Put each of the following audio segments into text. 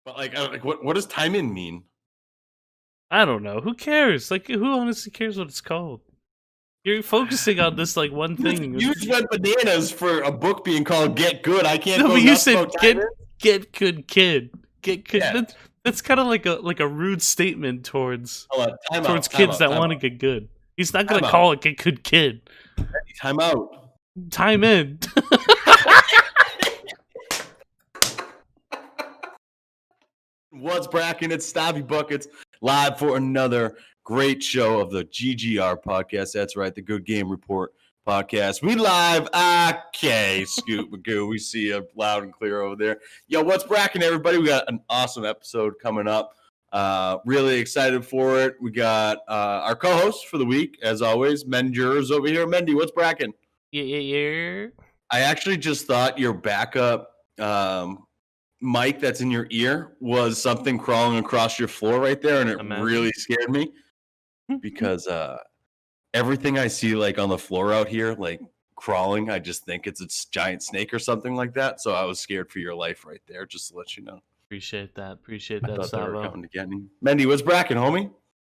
But what does time in mean? I don't know. Who cares? Like, who honestly cares what it's called? You're focusing on this like one thing. You just went bananas for a book being called Get Good. I can't No, go but you nuts said about time in. get good kid. Get good. Yeah. That's kind of like a rude statement towards Hold on, time towards out, time kids out, that time want to out, get good. He's not gonna time call out, it get good kid. time out. Time in. What's bracking? It's Stabby Buckets live for another great show of the GGR podcast. That's right, the Good Game Report podcast. We live. Okay, Scoot Magoo. We see you loud and clear over there. Yo, what's bracking, everybody? We got an awesome episode coming up. Really excited for it. We got our co-host for the week, as always, Mendy's over here. Mendy, what's bracking? Yeah. I actually just thought your backup mic that's in your ear was something crawling across your floor right there, and it really scared me because everything I see like on the floor out here, like crawling, I just think it's a giant snake or something like that. So I was scared for your life right there, just to let you know. Appreciate that, I thought they were Stavo. coming to get me. Mendy, what's bracking, homie?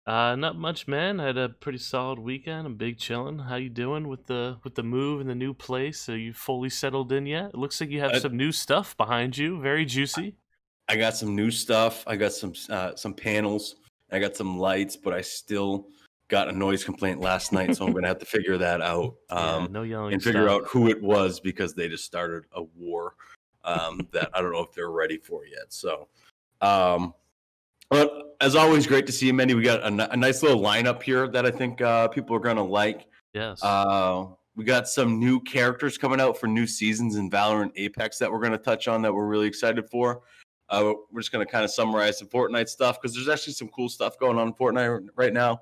Not much, man. I had a pretty solid weekend. I'm big chilling. How you doing with the move and the new place? Are you fully settled in yet? It looks like you have some new stuff behind you. Very juicy. I got some new stuff. I got some panels. I got some lights, but I still got a noise complaint last night, so I'm going to have to figure that out. No yelling and figure out who it was because they just started a war that I don't know if they're ready for yet. So, but as always, great to see you, Mendy. We got a nice little lineup here that I think people are going to like. Yes. We got some new characters coming out for new seasons in Valorant Apex that we're going to touch on that we're really excited for. We're just going to kind of summarize some Fortnite stuff because there's actually some cool stuff going on in Fortnite right now.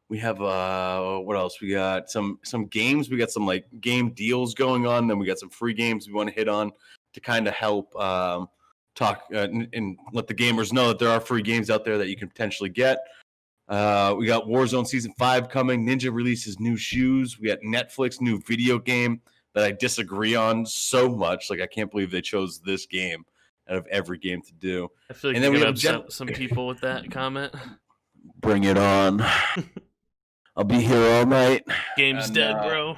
We have what else? We got some games. We got some like game deals going on. Then we got some free games we want to hit on to kind of help talk and let the gamers know that there are free games out there that you can potentially get. We got Warzone Season 5 coming. Ninja releases new shoes. We got Netflix new video game that I disagree on so much. Like, I can't believe they chose this game out of every game to do. I feel like you're going to upset some people with that comment. Bring it on. I'll be here all night. Game's dead, bro.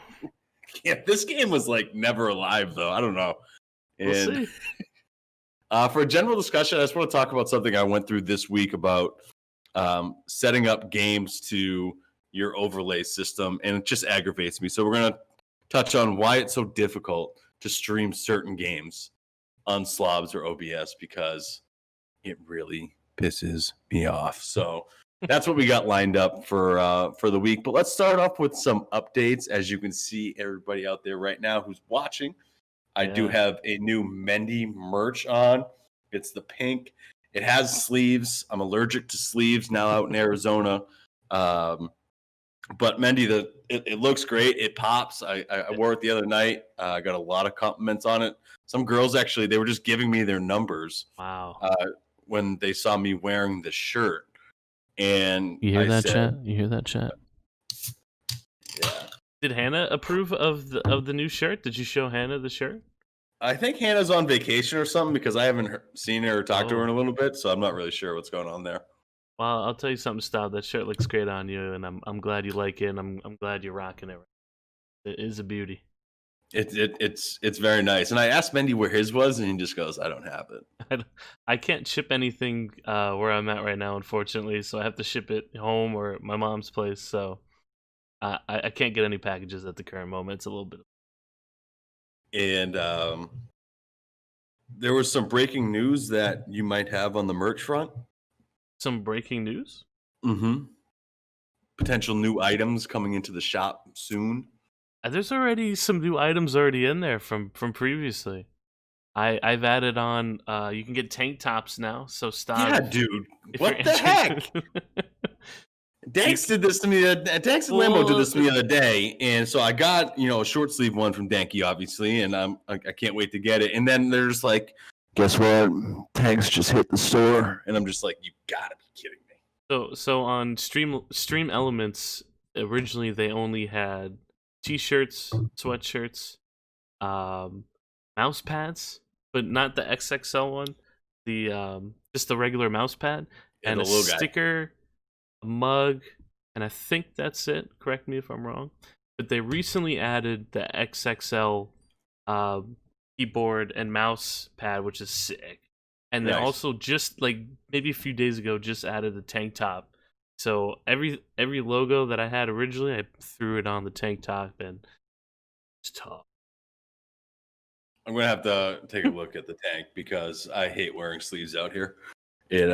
Yeah, this game was like never alive, though. I don't know. We'll see. For a general discussion, I just want to talk about something I went through this week about setting up games to your overlay system, and it just aggravates me. So we're going to touch on why it's so difficult to stream certain games on Slobs or OBS because it really pisses me off. So that's what we got lined up for the week. But let's start off with some updates. As you can see, everybody out there right now who's watching, I do have a new Mendy merch on. It's the pink. It has sleeves. I'm allergic to sleeves now out in Arizona. But Mendy, it looks great. It pops. I wore it the other night. I got a lot of compliments on it. Some girls actually, they were just giving me their numbers. Wow. When they saw me wearing the shirt. And you hear that, chat? You hear that, chat? Yeah. Did Hannah approve of the new shirt? Did you show Hannah the shirt? I think Hannah's on vacation or something because I haven't seen her or talked to her in a little bit, so I'm not really sure what's going on there. Well, I'll tell you something, Stav. That shirt looks great on you, and I'm glad you like it. And I'm glad you're rocking it. It is a beauty. It's very nice. And I asked Mendy where his was, and he just goes, "I don't have it. I can't ship anything where I'm at right now, unfortunately. So I have to ship it home or at my mom's place. So I can't get any packages at the current moment. It's a little bit. And there was some breaking news that you might have on the merch front. Some breaking news? Mm-hmm. Potential new items coming into the shop soon. There's already some new items already in there from previously. I've added on. You can get tank tops now. So stop. Yeah, dude. What the heck? Danks did this to me. Danks and Lambo did this to me the other day, and so I got a short sleeve one from Danky, obviously, and I can't wait to get it. And then there's like, guess what? Tanks just hit the store, and I'm just like, you gotta be kidding me. So on Stream Elements, originally they only had t-shirts, sweatshirts, mouse pads, but not the XXL one. the just the regular mouse pad Yeah, and the a little guy. sticker, a mug, and I think that's it. Correct me if I'm wrong. But they recently added the XXL keyboard and mouse pad, which is sick. And they Nice. also just like maybe a few days ago just added the tank top. So every logo that I had originally, I threw it on the tank top, and it's tough. I'm gonna have to take a look at the tank because I hate wearing sleeves out here. It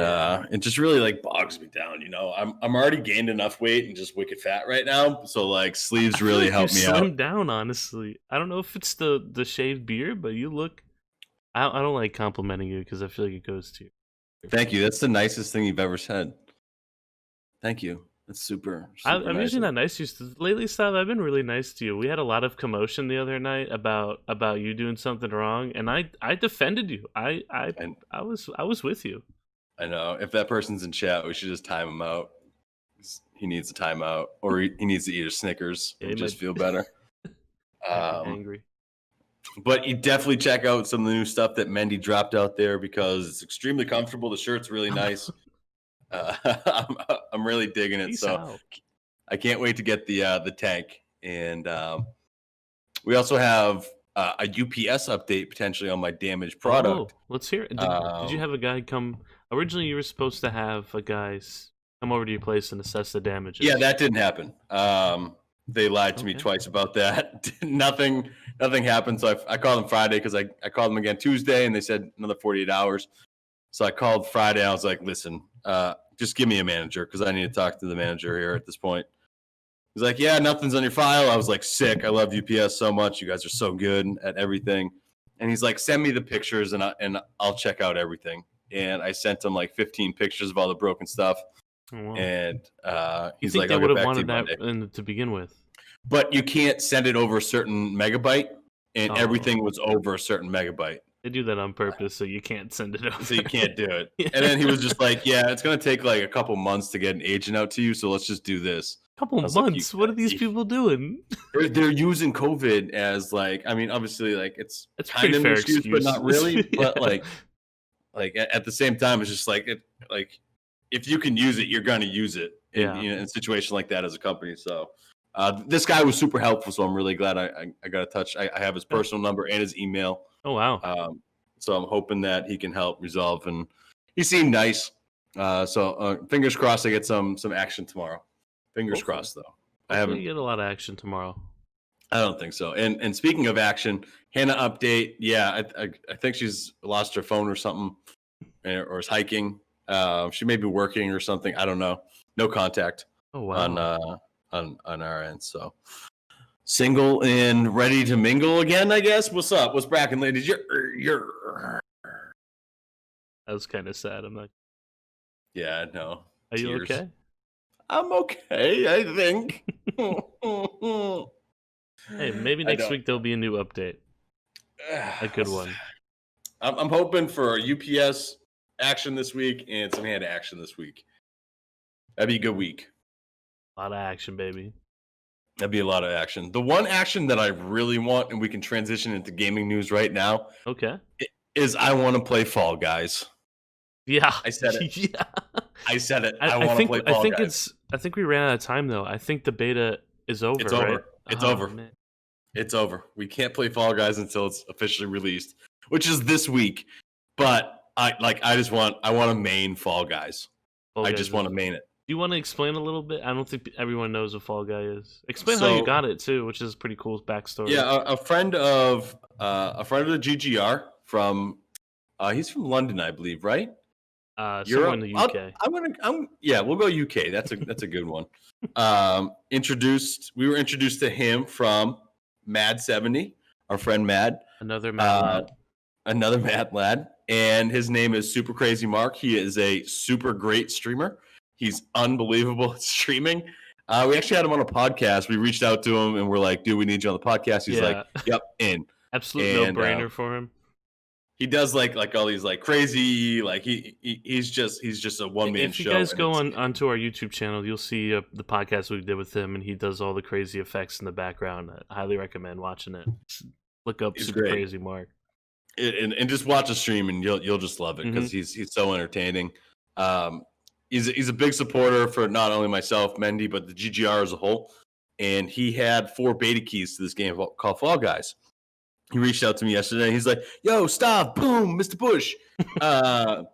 it just really like bogs me down, you know. I'm already gained enough weight and just wicked fat right now, so like I sleeves feel really like you help me out. slimmed down, honestly. I don't know if it's the shaved beard, but you look. I don't like complimenting you because I feel like it goes to you. Thank you. That's the nicest thing you've ever said. Thank you. That's super I'm nice. usually not nice to you. Lately, Stav, I've been really nice to you. We had a lot of commotion the other night about you doing something wrong, and I defended you. And I was with you. I know if that person's in chat, we should just time him out. He needs a timeout, or he needs to eat a Snickers Yeah, and he just might feel better. be angry. But you definitely check out some of the new stuff that Mendy dropped out there because it's extremely comfortable. The shirt's really nice. I'm really digging it. Peace So out. I can't wait to get the tank. And we also have a UPS update potentially on my damaged Oh, product. let's hear it. Did you have a guy come? Originally, you were supposed to have a guy come over to your place and assess the damages. Yeah, that didn't happen. They lied to me Okay. twice about that. nothing happened. So I called them Friday because I called them again Tuesday and they said another 48 hours. So I called Friday. I was like, listen, just give me a manager because I need to talk to the manager here at this point. He's like, yeah, nothing's on your file. I was like, sick. I love UPS so much. You guys are so good at everything. And he's like, send me the pictures and I'll check out everything. And I sent him like 15 pictures of all the broken stuff. Oh, wow. And You he's think like, they I'll would get have back to you wanted Monday. that to begin with? But you can't send it over a certain megabyte, and Oh. everything was over a certain megabyte. They do that on purpose, so you can't send it over. So you can't do it. Yeah. And then he was just like, yeah, it's going to take like a couple months to get an agent out to you, so let's just do this. Couple I was like, months. What are these people doing? They're using COVID as like, I mean, obviously, like it's That's a kind pretty of an fair excuse, but not really. Yeah. But like at the same time, it's just like like if you can use it, you're going to use it in in a situation like that as a company. So this guy was super helpful, so I'm really glad I got a touch. I have his personal number and his email. Oh wow. So I'm hoping that he can help resolve, and he seemed nice. So fingers crossed I get some action tomorrow. Fingers Hopefully. crossed, though. Hopefully you get a lot of action tomorrow. I don't think so. And speaking of action, Hannah update. Yeah, I think she's lost her phone or something, or is hiking. She may be working or something. I don't know. No contact. Oh wow. On our end. So single and ready to mingle again, I guess. What's up? What's bracking, ladies? You're. That was kind of sad. I'm not. Yeah, no. Are you Tears. okay? I'm okay, I think. Hey, maybe next week there'll be a new update. A good one. I'm hoping for UPS action this week and some hand action this week. That'd be a good week. A lot of action, baby. That'd be a lot of action. The one action that I really want, and we can transition into gaming news right now. Okay. Is I want to play Fall Guys. Yeah. I said it. Yeah. I said it. I want to play Fall Guys. I think we ran out of time though. I think the beta is over. It's over. Right? It's over. Man. It's over. We can't play Fall Guys until it's officially released, which is this week. But I want to main Fall Guys. I just want to main it. Do you want to explain a little bit? I don't think everyone knows what Fall Guy is. Explain how you got it too, which is a pretty cool backstory. Yeah, a friend of the GGR from he's from London, I believe, right? Somewhere in the UK. We'll go UK. That's a good one. We were introduced to him from Mad70, our friend Mad. Another Mad lad. And his name is Super Crazy Mark. He is a super great streamer. He's unbelievable at streaming. We actually had him on a podcast. We reached out to him and we're like, dude, we need you on the podcast. He's like, yep, in. Absolute no-brainer for him. He does like all these like crazy, like he's just a one-man show. If you guys go onto our YouTube channel, you'll see the podcast we did with him, and he does all the crazy effects in the background. I highly recommend watching it. Look up Super Crazy Mark. and just watch a stream and you'll just love it because he's so entertaining. He's a big supporter for not only myself, Mendy, but the GGR as a whole. And he had 4 beta keys to this game called Fall Guys. He reached out to me yesterday. He's like, "Yo, stop, boom, Mr. Bush. I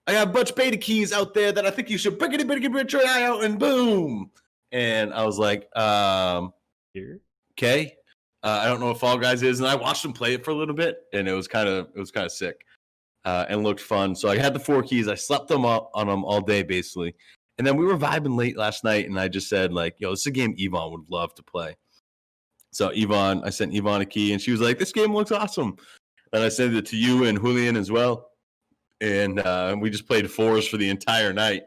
got a bunch of beta keys out there that I think you should try out, and boom." And I was like, okay. I don't know what Fall Guys is, and I watched him play it for a little bit, and it was kind of sick, and looked fun. So I had the 4 keys. I slept on them all day, basically, and then we were vibing late last night, and I just said like, "Yo, this is a game Yvonne would love to play." So I sent Yvonne a key, and she was like, "This game looks awesome," and I sent it to you and Julian as well, and we just played 4s for the entire night.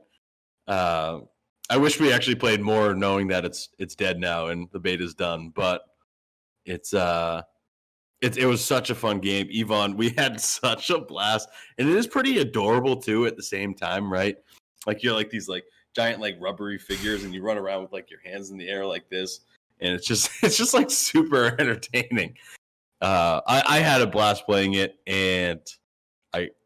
I wish we actually played more, knowing that it's dead now and the beta's done, but it was such a fun game. Yvonne, we had such a blast, and it is pretty adorable too at the same time, right? Like you're like these like giant like rubbery figures, and you run around with like your hands in the air like this, and it's just like super entertaining. I had a blast playing it, and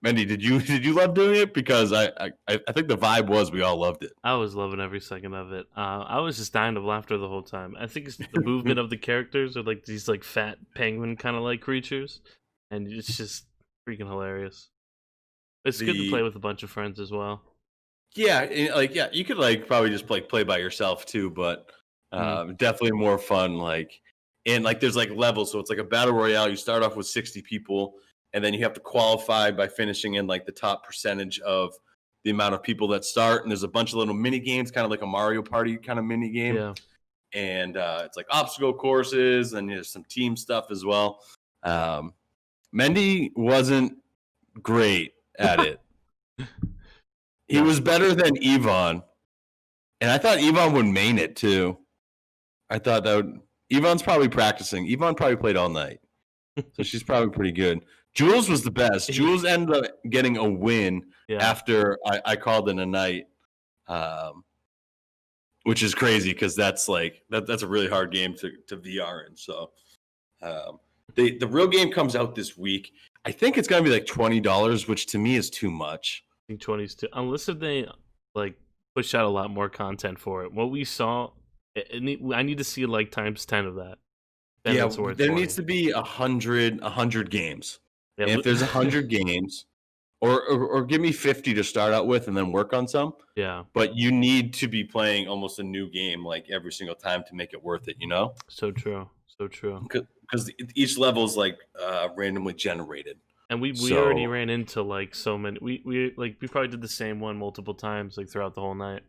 Mendy, did you love doing it? Because I think the vibe was we all loved it. I was loving every second of it. I was just dying of laughter the whole time. I think it's the movement of the characters are like these like fat penguin kind of like creatures, and it's just freaking hilarious. It's good to play with a bunch of friends as well. Yeah, you could like probably just play by yourself too, but definitely more fun. Like, and like there's like levels, so it's like a battle royale. You start off with 60 people, and then you have to qualify by finishing in like the top percentage of the amount of people that start. And there's a bunch of little mini games, kind of like a Mario Party kind of mini game. Yeah. And it's like obstacle courses, and there's some team stuff as well. Mendy wasn't great at it. He was better than Yvonne, and I thought Yvonne would main it too. I thought Yvonne's probably practicing. Yvonne probably played all night, so she's probably pretty good. Jules was the best. Jules ended up getting a win after I called in a night, which is crazy because that's like that's a really hard game to VR in. So the real game comes out this week. I think it's gonna be like $20, which to me is too much. I think 20s too, unless if they like push out a lot more content for it. What we saw, I need to see like times 10 of that. Then yeah, there needs to be 100 games. Yeah, and if there's 100 games, or give me 50 to start out with, and then work on some. Yeah, but you need to be playing almost a new game like every single time to make it worth it. You know? So true. Because each level is like randomly generated. And we already ran into like so many. We probably did the same one multiple times like throughout the whole night.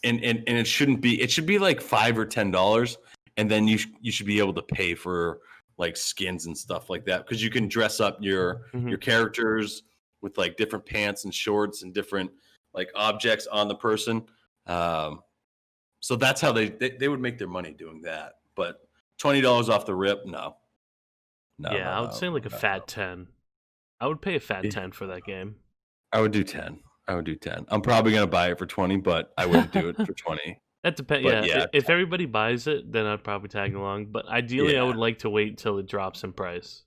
And it shouldn't be. It should be like $5 or $10, and then you should be able to pay for like skins and stuff like that, because you can dress up your characters with like different pants and shorts and different like objects on the person. So that's how they would make their money doing that. But $20 off the rip, no. I would say like a fat 10. I would pay a fat 10 for that game. I would do 10. I'm probably gonna buy it for 20, but I wouldn't do it for 20. That depends. Yeah, if everybody buys it, then I'd probably tag along. But ideally, I would like to wait until it drops in price.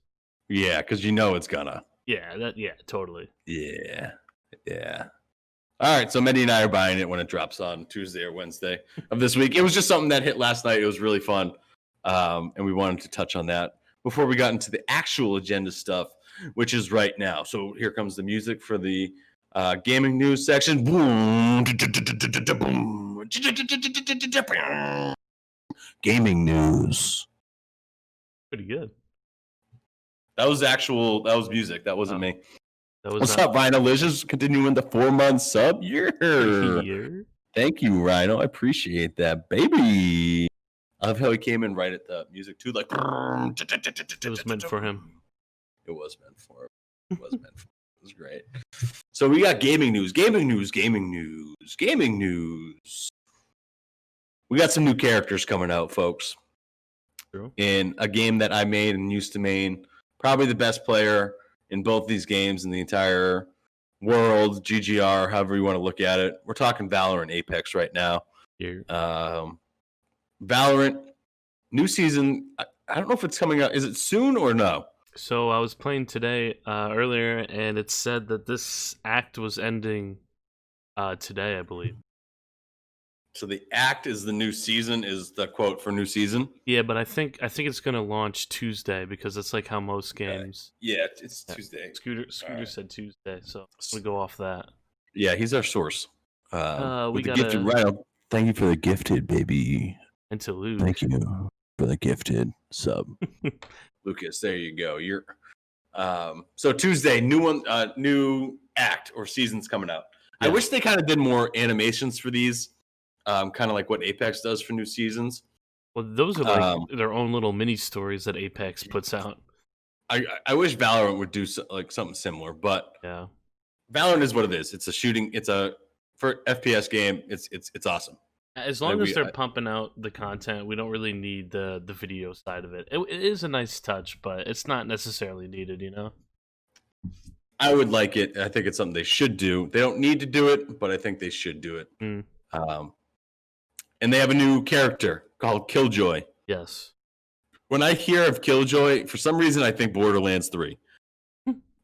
Yeah, because you know it's gonna. Yeah, totally. Yeah. All right, so Mendy and I are buying it when it drops on Tuesday or Wednesday of this week. It was just something that hit last night. It was really fun, and we wanted to touch on that before we got into the actual agenda stuff, which is right now. So here comes the music for the gaming news section. Gaming news. Pretty good. That was music. That wasn't me. What's up, Rhino-licious? Continuing the 4-month sub year. Thank you, Rhino. I appreciate that, baby. I love how he came in right at the music too, like it was meant for him. It was meant for him. It was great. So we got gaming news. We got some new characters coming out, folks. True. In a game that I made and used to main, probably the best player in both these games in the entire world, GGR, however you want to look at it. We're talking Valorant Apex right now. Yeah. Valorant, new season. I don't know if it's coming out. Is it soon or no? So I was playing today earlier, and it said that this act was ending today, I believe. So the act is the new season, is the quote for new season. Yeah, but I think it's gonna launch Tuesday because it's like how most games. Yeah, it's Tuesday. Scooter All right. said Tuesday, so we go off that. Yeah, he's our source. We With the got gifted, right? Thank you for the gifted, baby. Interlude. Thank you for the gifted sub, Lucas. There you go. You're so Tuesday, new one, new act or season's coming out. Yeah. I wish they kind of did more animations for these, kind of like what Apex does for new seasons. Well, those are like their own little mini stories that Apex puts out. I wish Valorant would do like something similar, but yeah, Valorant is what it is. It's a shooting. It's a for FPS game. It's awesome. As long as they're pumping out the content, we don't really need the video side of it. It is a nice touch, but it's not necessarily needed, you know? I would like it. I think it's something they should do. They don't need to do it, but I think they should do it. Mm. And they have a new character called KillJoy. Yes. When I hear of KillJoy, for some reason I think Borderlands 3.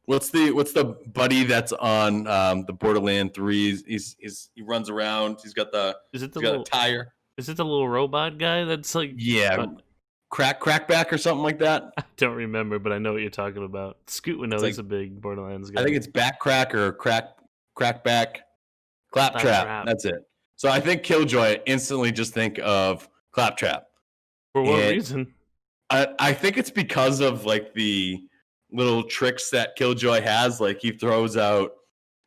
What's the buddy that's on the Borderlands 3? He runs around. He's got the got a tire. Is it the little robot guy that's like Crackback or something like that? I don't remember, but I know what you're talking about. Scoot would know he's a big Borderlands guy. I think it's Backcrack or Crackback. Claptrap. That's it. So I think KillJoy, instantly just think of Claptrap. For what reason? I think it's because of like the little tricks that KillJoy has. Like he throws out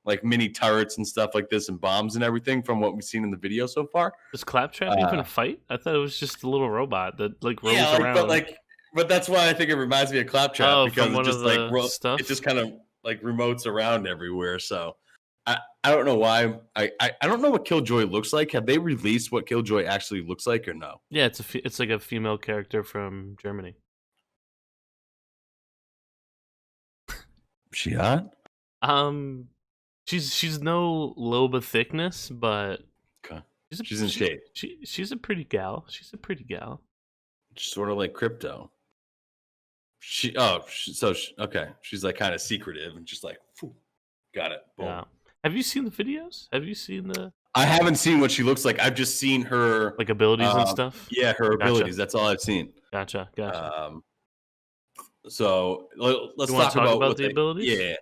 like mini turrets and stuff like this and bombs and everything from what we've seen in the video so far. Does Claptrap even fight? I thought it was just a little robot that like rolls around. But that's why I think it reminds me of Claptrap because it just like stuff? It just kind of like remotes around everywhere. So I don't know why. I don't know what KillJoy looks like. Have they released what KillJoy actually looks like or no? Yeah, it's like a female character from Germany. She hot? She's no Loba thickness, but okay. She's in shape. She's a pretty gal. She's a pretty gal. Sort of like Crypto. Okay. She's like kind of secretive and just like, phew, got it. Boom. Yeah. Have you seen the videos? Have you seen the? I haven't seen what she looks like. I've just seen her like abilities and stuff. Yeah, her abilities. That's all I've seen. Gotcha. So let's talk about the abilities. Yeah.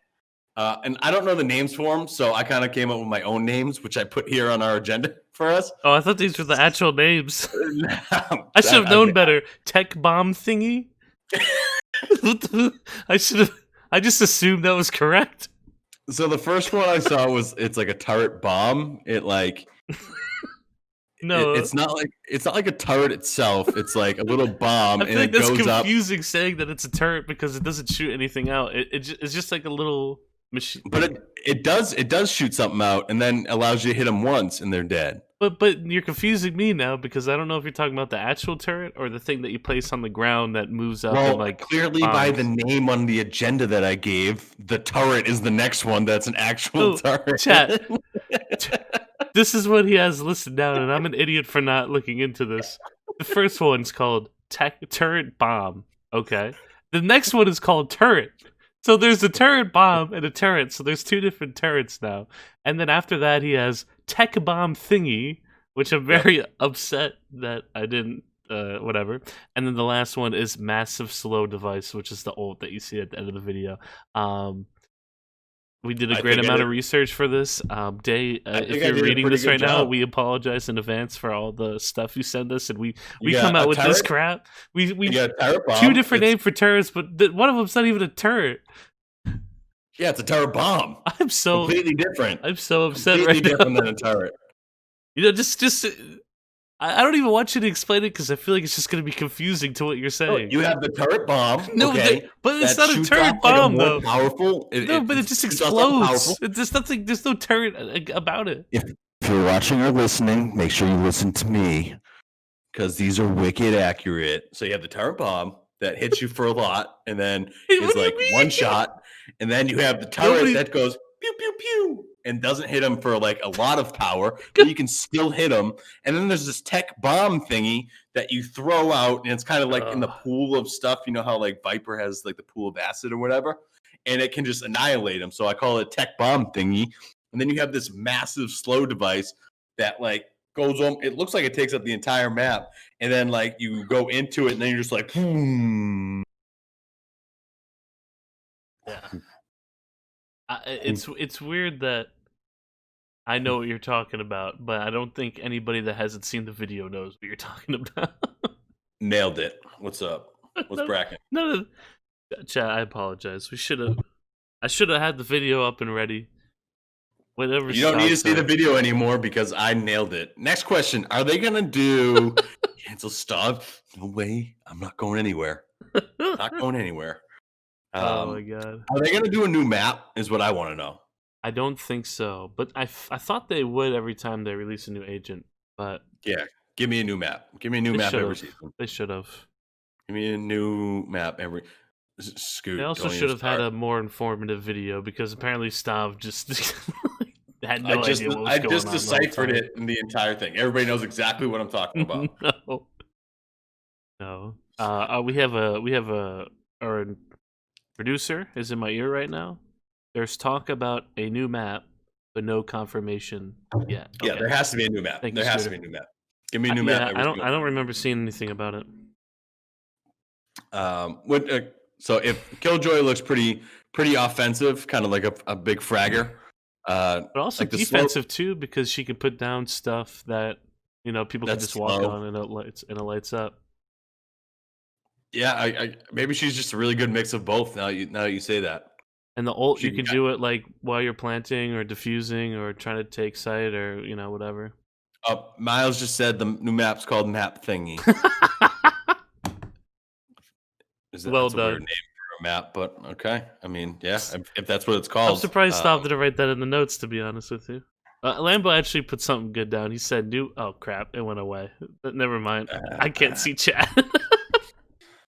And I don't know the names for them, so I kind of came up with my own names, which I put here on our agenda for us. Oh, I thought these were the actual names. I should have known better. Tech bomb thingy. I just assumed that was correct. So the first one I saw it's like a turret bomb. It like no, it's not like a turret itself. It's like a little bomb. I feel like that's confusing saying that it's a turret because it doesn't shoot anything out. It's just like a little machine. But it does shoot something out and then allows you to hit them once and they're dead. But you're confusing me now because I don't know if you're talking about the actual turret or the thing that you place on the ground that moves up. Well, and like clearly by the name on the agenda that I gave, the turret is the next one. That's an actual turret. Chat. This is what he has listed down, and I'm an idiot for not looking into this. The first one's called turret bomb. Okay. The next one is called turret. So there's a turret bomb and a turret. So there's two different turrets now. And then after that, he has tech bomb thingy, which I'm very upset that I didn't, whatever. And then the last one is massive slow device, which is the ult that you see at the end of the video. We did a great amount of research for this. If you're reading this right now, we apologize in advance for all the stuff you send us, and we come out with this crap. We two different names for turrets, but one of them's not even a turret. Yeah, it's a turret bomb. I'm so completely different. I'm so upset completely right different now. than a turret. You know, just I don't even want you to explain it because I feel like it's just going to be confusing to what you're saying. You have the turret bomb. No, okay, but it's not a turret bomb though. Powerful. But it just explodes. There's nothing. There's no turret about it. If you're watching or listening, make sure you listen to me because these are wicked accurate. So you have the turret bomb that hits you for a lot, and then it's like one shot, and then you have the turret that goes pew pew pew, and doesn't hit him for like a lot of power, but you can still hit him. And then there's this tech bomb thingy that you throw out, and it's kind of like in the pool of stuff. You know how like Viper has like the pool of acid or whatever, and it can just annihilate him. So I call it a tech bomb thingy. And then you have this massive slow device that like goes on. It looks like it takes up the entire map, and then like you go into it, and then you're just like, boom. Yeah. It's weird that I know what you're talking about, but I don't think anybody that hasn't seen the video knows what you're talking about. Nailed it. What's up? What's bracket? No, chat. I apologize. I should have had the video up and ready. Whatever. You don't need to see the video anymore because I nailed it. Next question: are they gonna do cancel stuff? No way. I'm not going anywhere. Not going anywhere. Oh my god. Are they gonna do a new map? Is what I want to know. I don't think so, but I thought they would every time they release a new agent. But yeah, give me a new map. Give me a new map every season. They should have. Give me a new map every. Scoot. They also should have had a more informative video because apparently Stav just had no idea what was going on. I just deciphered it in the entire thing. Everybody knows exactly what I'm talking about. No. We have our producer is in my ear right now. There's talk about a new map, but no confirmation yet. Yeah, there has to be a new map. There has to be a new map. Give me a new map. I don't remember seeing anything about it. So if KillJoy looks pretty offensive, kind of like a big fragger, but also like defensive too, because she can put down stuff that people can just walk on and it lights up. Yeah, I maybe she's just a really good mix of both. Now that you say that. And the ult, you can do it like while you're planting or diffusing or trying to take site or whatever. Miles just said the new map's called Map Thingy. That's a weird name for a map, but okay. I mean, yeah, if that's what it's called. I'm surprised Stav didn't write that in the notes, to be honest with you. Lambo actually put something good down. He said new. Oh crap! It went away. Never mind. I can't see chat.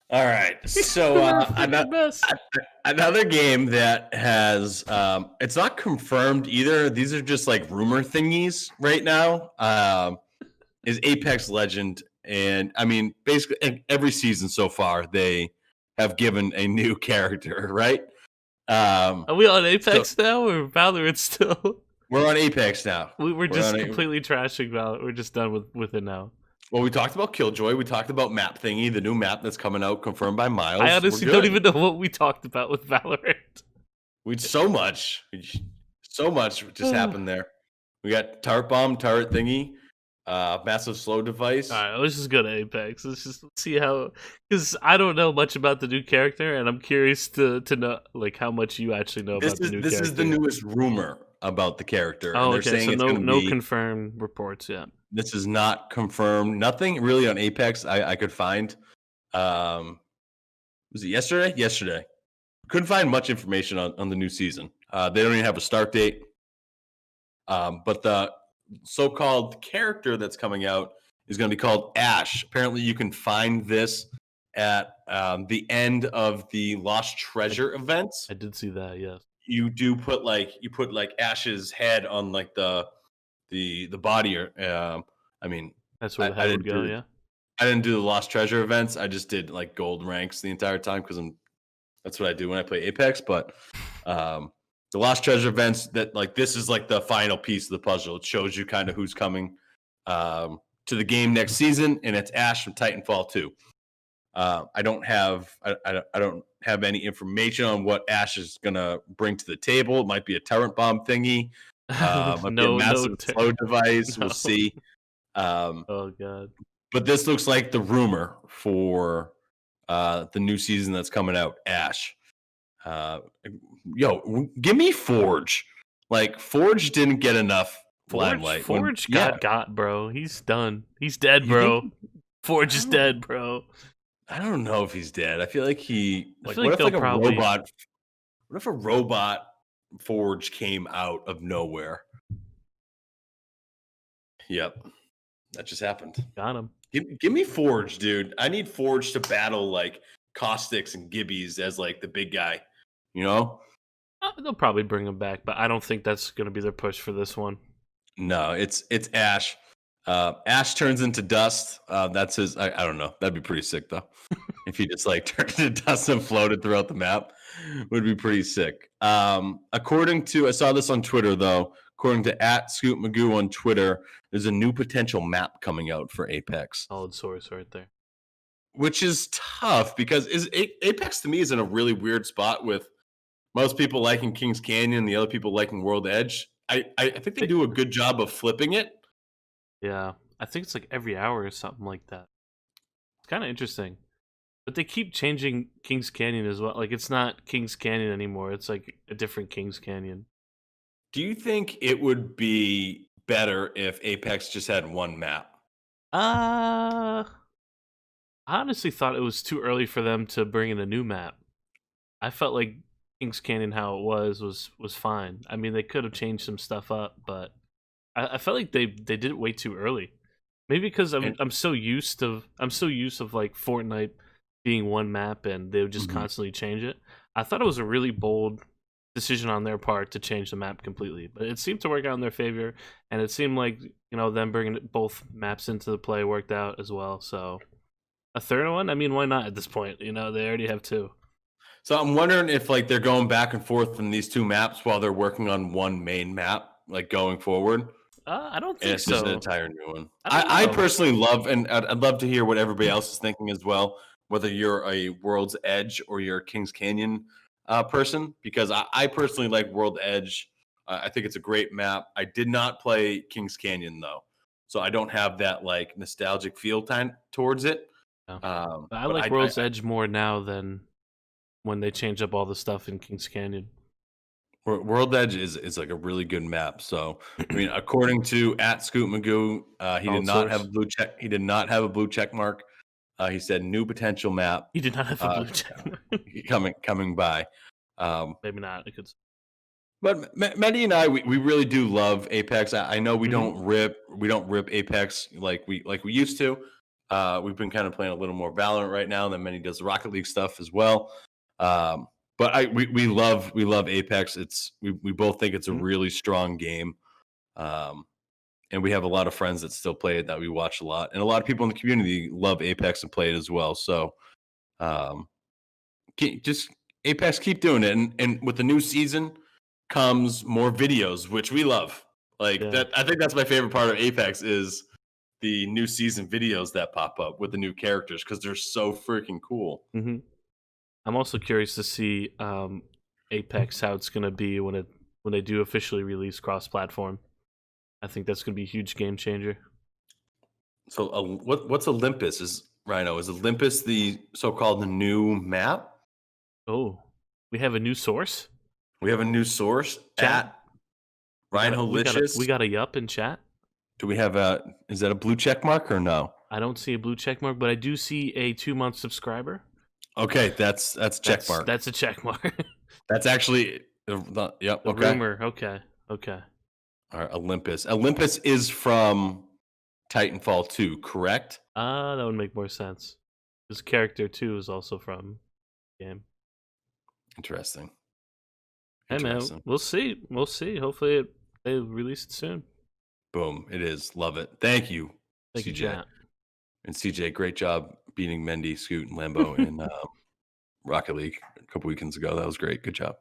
All right, so another game that has it's not confirmed either. These are just like rumor thingies right now. Is Apex Legend, and I mean basically every season so far they have given a new character, right? Are we on Apex now or Valorant still? We're on Apex now. We're just completely trashing Valorant. We're just done with it now. Well, we talked about KillJoy. We talked about Map Thingy, the new map that's coming out, confirmed by Miles. I honestly don't even know what we talked about with Valorant. So much just happened there. We got turret bomb, turret thingy, massive slow device. All right, let's just go to Apex. Let's just see how, because I don't know much about the new character, and I'm curious to know like how much you actually know about the new character. This is the newest rumor about the character. Oh, okay. So no confirmed reports yet. This is not confirmed. Nothing really on Apex I could find. Was it yesterday? Yesterday. Couldn't find much information on the new season. They don't even have a start date. But the so-called character that's coming out is going to be called Ash. Apparently, you can find this at the end of the Lost Treasure events. I did see that. Yes. You do put Ash's head on like the body, or I mean, that's where the head would go. Yeah, I didn't do the Lost Treasure events. I just did like gold ranks the entire time because that's what I do when I play Apex. But the Lost Treasure events, that like this is like the final piece of the puzzle. It shows you kind of who's coming to the game next season, and it's Ash from Titanfall 2. I don't have any information on what Ash is gonna bring to the table. It might be a turret bomb thingy. Might be a massive slow device. No. We'll see. Oh god! But this looks like the rumor for the new season that's coming out. Ash. Give me Forge. Like Forge didn't get enough limelight. Forge got, bro. He's done. He's dead, bro. Forge is dead, bro. I don't know if he's dead. I feel like what if a robot Forge came out of nowhere? Yep. That just happened. Got him. Give me Forge, dude. I need Forge to battle like Caustics and Gibbies as like the big guy. You know? They'll probably bring him back, but I don't think that's going to be their push for this one. No, it's Ash. Ash turns into dust. That's his. I don't know. That'd be pretty sick though. If he just like turned into dust and floated throughout the map, would be pretty sick. According to, I saw this on Twitter though. According to @ScootMagoo on Twitter, there's a new potential map coming out for Apex. Solid source right there. Which is tough because Apex to me is in a really weird spot with most people liking Kings Canyon, the other people liking World Edge. I think they do a good job of flipping it. Yeah, I think it's like every hour or something like that. It's kind of interesting. But they keep changing Kings Canyon as well. Like, it's not Kings Canyon anymore. It's like a different Kings Canyon. Do you think it would be better if Apex just had one map? I honestly thought it was too early for them to bring in a new map. I felt like Kings Canyon, how it was fine. I mean, they could have changed some stuff up, but I felt like they did it way too early. Maybe because I'm so used of like Fortnite being one map and they would just constantly change it. I thought it was a really bold decision on their part to change the map completely, but it seemed to work out in their favor, and it seemed like, you know, them bringing both maps into the play worked out as well. So a third one, I mean, why not at this point? You know, they already have two. So I'm wondering if like they're going back and forth in these two maps while they're working on one main map, like going forward. I don't think And it's so. just an entire new one. I I don't know. personally love, and I'd love to hear what everybody else is thinking as well, whether you're a World's Edge or you're a Kings Canyon person, because I personally like World Edge. I think it's a great map. I did not play Kings Canyon though, so I don't have that like nostalgic feel time towards it. Yeah. Um, I but like World's Edge more now than when they change up all the stuff in Kings Canyon. World Edge is like a really good map. So I mean, according to @ScootMagoo, he did not have a blue check. He did not have a blue check mark. He said new potential map. You did not have a blue check mark. coming by. Maybe not. It could. But Mendy and I, we really do love Apex. I know we Mhm. don't rip Apex like we used to. We've been kind of playing a little more Valorant right now, and then Mendy does Rocket League stuff as well. But we love Apex. We both think it's a really strong game, and we have a lot of friends that still play it that we watch a lot, and a lot of people in the community love Apex and play it as well. So, just Apex, keep doing it, and with the new season comes more videos, which we love. Like that, I think that's my favorite part of Apex is the new season videos that pop up with the new characters because they're so freaking cool. Mm-hmm. I'm also curious to see Apex how it's gonna be when they do officially release cross-platform. I think that's gonna be a huge game changer. So, what's Olympus? Is Olympus the so-called the new map? Oh, we have a new source. We have a new source Chat. Ryan Holicious. We got a yup in chat. Do we have is that a blue check mark or no? I don't see a blue check mark, but I do see a 2-month subscriber. Okay, that's check mark. That's a check mark. That's actually yep. The Okay. rumor. Okay. All right, Olympus. Olympus is from Titanfall 2, correct? That would make more sense. His character too is also from the game. Interesting. Hey man, we'll see. Hopefully they release it soon. Boom! It is. Love it. Thank you, Thank CJ. you, chat. And CJ, great job beating Mendy, Scoot, and Lambo in Rocket League a couple weekends ago. That was great. Good job.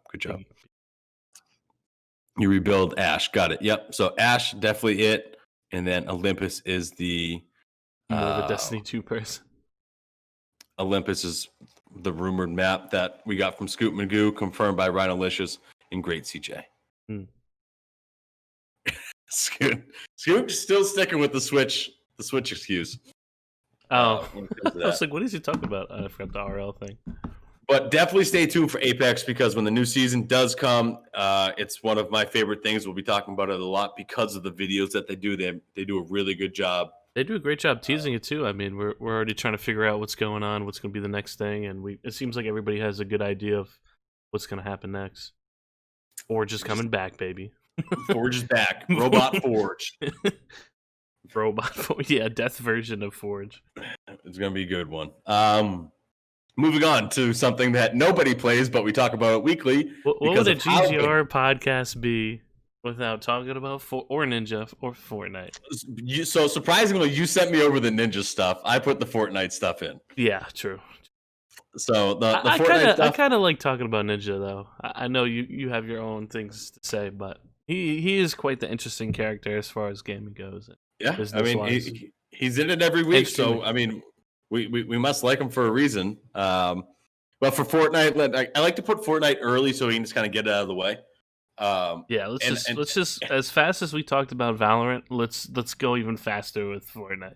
You rebuild Ash. Got it. Yep. So Ash, definitely it. And then Olympus is the more of a Destiny 2 person. Olympus is the rumored map that we got from Scoot Magoo, confirmed by Ryan Alicious and great CJ. Scoot still sticking with the Switch excuse. Oh, I was like, what is he talking about? I forgot the RL thing. But definitely stay tuned for Apex because when the new season does come, it's one of my favorite things. We'll be talking about it a lot because of the videos that they do. They do a really good job. They do a great job teasing it too. I mean, we're already trying to figure out what's going on, what's going to be the next thing, and it seems like everybody has a good idea of what's going to happen next. Forge is coming back, baby. Forge is back. Robot Forge. Robot Forge. Yeah, death version of Forge. It's going to be a good one. moving on to something that nobody plays, but we talk about it weekly. What would a GGR podcast be without talking about or Ninja or Fortnite? So surprisingly, you sent me over the Ninja stuff. I put the Fortnite stuff in. Yeah, true. So the I Fortnite stuff. I kind of like talking about Ninja though. I know you have your own things to say, but he is quite the interesting character as far as gaming goes. Yeah, I mean he's in it every week, so I mean we must like him for a reason. But for Fortnite, I like to put Fortnite early so he can just kind of get it out of the way. Yeah, let's just as fast as we talked about Valorant, let's go even faster with Fortnite.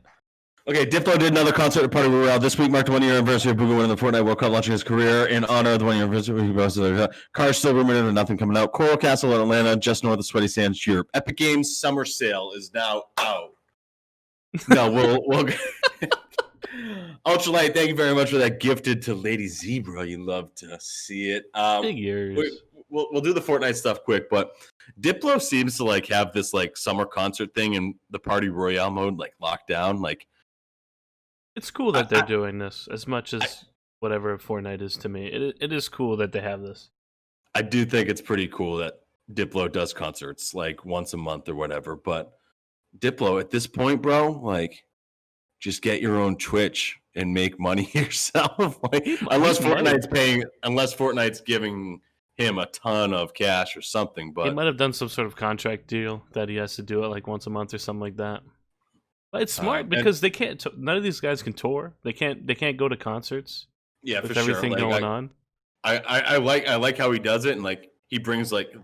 Okay, Diplo did another concert at Party Royale. This week marked the 1-year anniversary of Booga winning the Fortnite World Cup, launching his career in honor of the 1-year anniversary. Cars still rumored and nothing coming out. Coral Castle in Atlanta, just north of Sweaty Sands, Europe. Epic Games Summer Sale is now out. No, we'll Ultralight, thank you very much for that. Gifted to Lady Zebra. You love to see it. Figures. We'll do the Fortnite stuff quick, but Diplo seems to like have this like summer concert thing in the Party Royale mode, like locked down. Like, it's cool that they're doing this as much as whatever Fortnite is to me. It is cool that they have this. I do think it's pretty cool that Diplo does concerts like once a month or whatever. But Diplo, at this point, bro, like, just get your own Twitch and make money yourself. Like, unless Fortnite's giving him a ton of cash or something. But he might have done some sort of contract deal that he has to do it like once a month or something like that. But it's smart because they can't. None of these guys can tour. They can't go to concerts. Yeah, with for everything sure. going on. I like how he does it, and like he brings like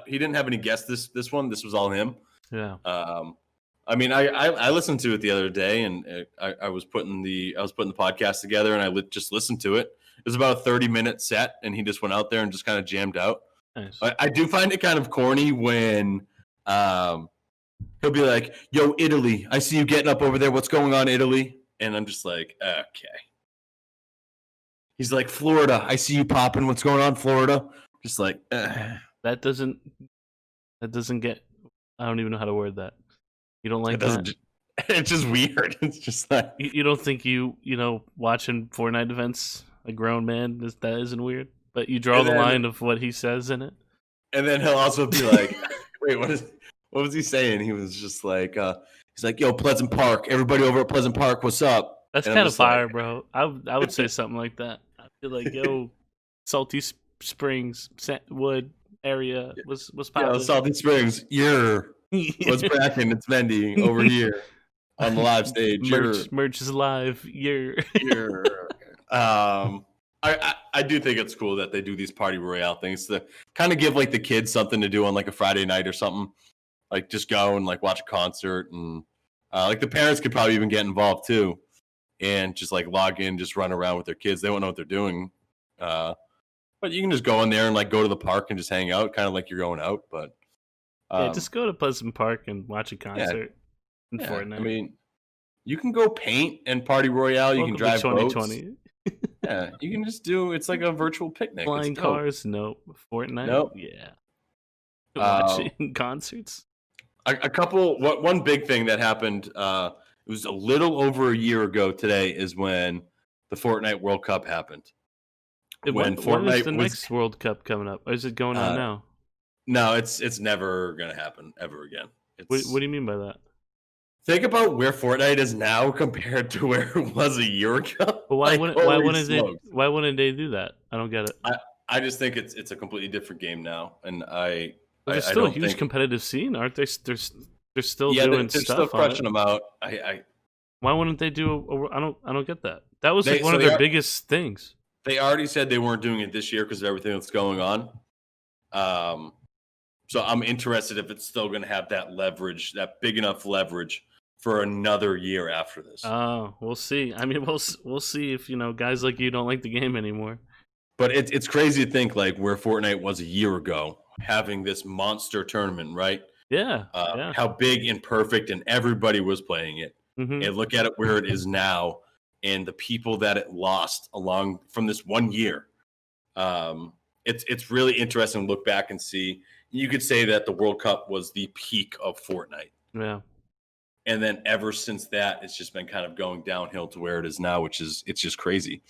he didn't have any guests this one. This was all him. Yeah. I mean, I listened to it the other day, and I was putting the podcast together, and I just listened to it. It was about a 30-minute set, and he just went out there and just kind of jammed out. Nice. I do find it kind of corny when he'll be like, "Yo, Italy, I see you getting up over there. What's going on, Italy?" And I'm just like, okay. He's like, "Florida, I see you popping. What's going on, Florida?" Just like, that doesn't get. I don't even know how to word that. You don't like that? It's just weird. It's just like you don't think you know watching Fortnite events, a grown man, that isn't weird. But you draw the line of what he says in it. And then he'll also be like, "Wait, what was he saying?" He was just like, he's like, "Yo, Pleasant Park, everybody over at Pleasant Park, what's up?" That's kind of fire, bro. I would say something like that. I feel like, yo, Salty Springs, Wood area was popping. Yo, Salty Springs, what's cracking? It's Mendy over here on the live stage. Merch is live. I do think it's cool that they do these Party Royale things to kind of give like the kids something to do on like a Friday night or something. Like just go and like watch a concert, and like the parents could probably even get involved too, and just like log in, just run around with their kids. They won't know what they're doing, but you can just go in there and like go to the park and just hang out, kind of like you're going out. But yeah, just go to Pleasant Park and watch a concert in Fortnite. I mean, you can go paint and Party Royale. You can drive 2020. boats. Yeah, you can just do. It's like a virtual picnic. Flying cars, nope. Fortnite, nope. Yeah. Watching concerts. One big thing that happened. It was a little over a year ago today. Is when the Fortnite World Cup happened. When is the next World Cup coming up? Or is it going on now? No, it's never gonna happen ever again. What do you mean by that? Think about where Fortnite is now compared to where it was a year ago. But why wouldn't they do that? I don't get it. I just think it's a completely different game now, and there's still a huge competitive scene, aren't they? They're still doing stuff. Still crushing them out. Why wouldn't they do? I don't get that. That was like one of their biggest things. They already said they weren't doing it this year because of everything that's going on. So I'm interested if it's still going to have that leverage, that big enough leverage for another year after this. Oh, we'll see. I mean, we'll see if guys like you don't like the game anymore. But it's crazy to think like where Fortnite was a year ago, having this monster tournament, right? Yeah. How big and perfect, and everybody was playing it. Mm-hmm. And look at it where it is now, and the people that it lost along from this 1 year. It's really interesting to look back and see. You could say that the World Cup was the peak of Fortnite. Yeah. And then ever since that, it's just been kind of going downhill to where it is now, it's just crazy.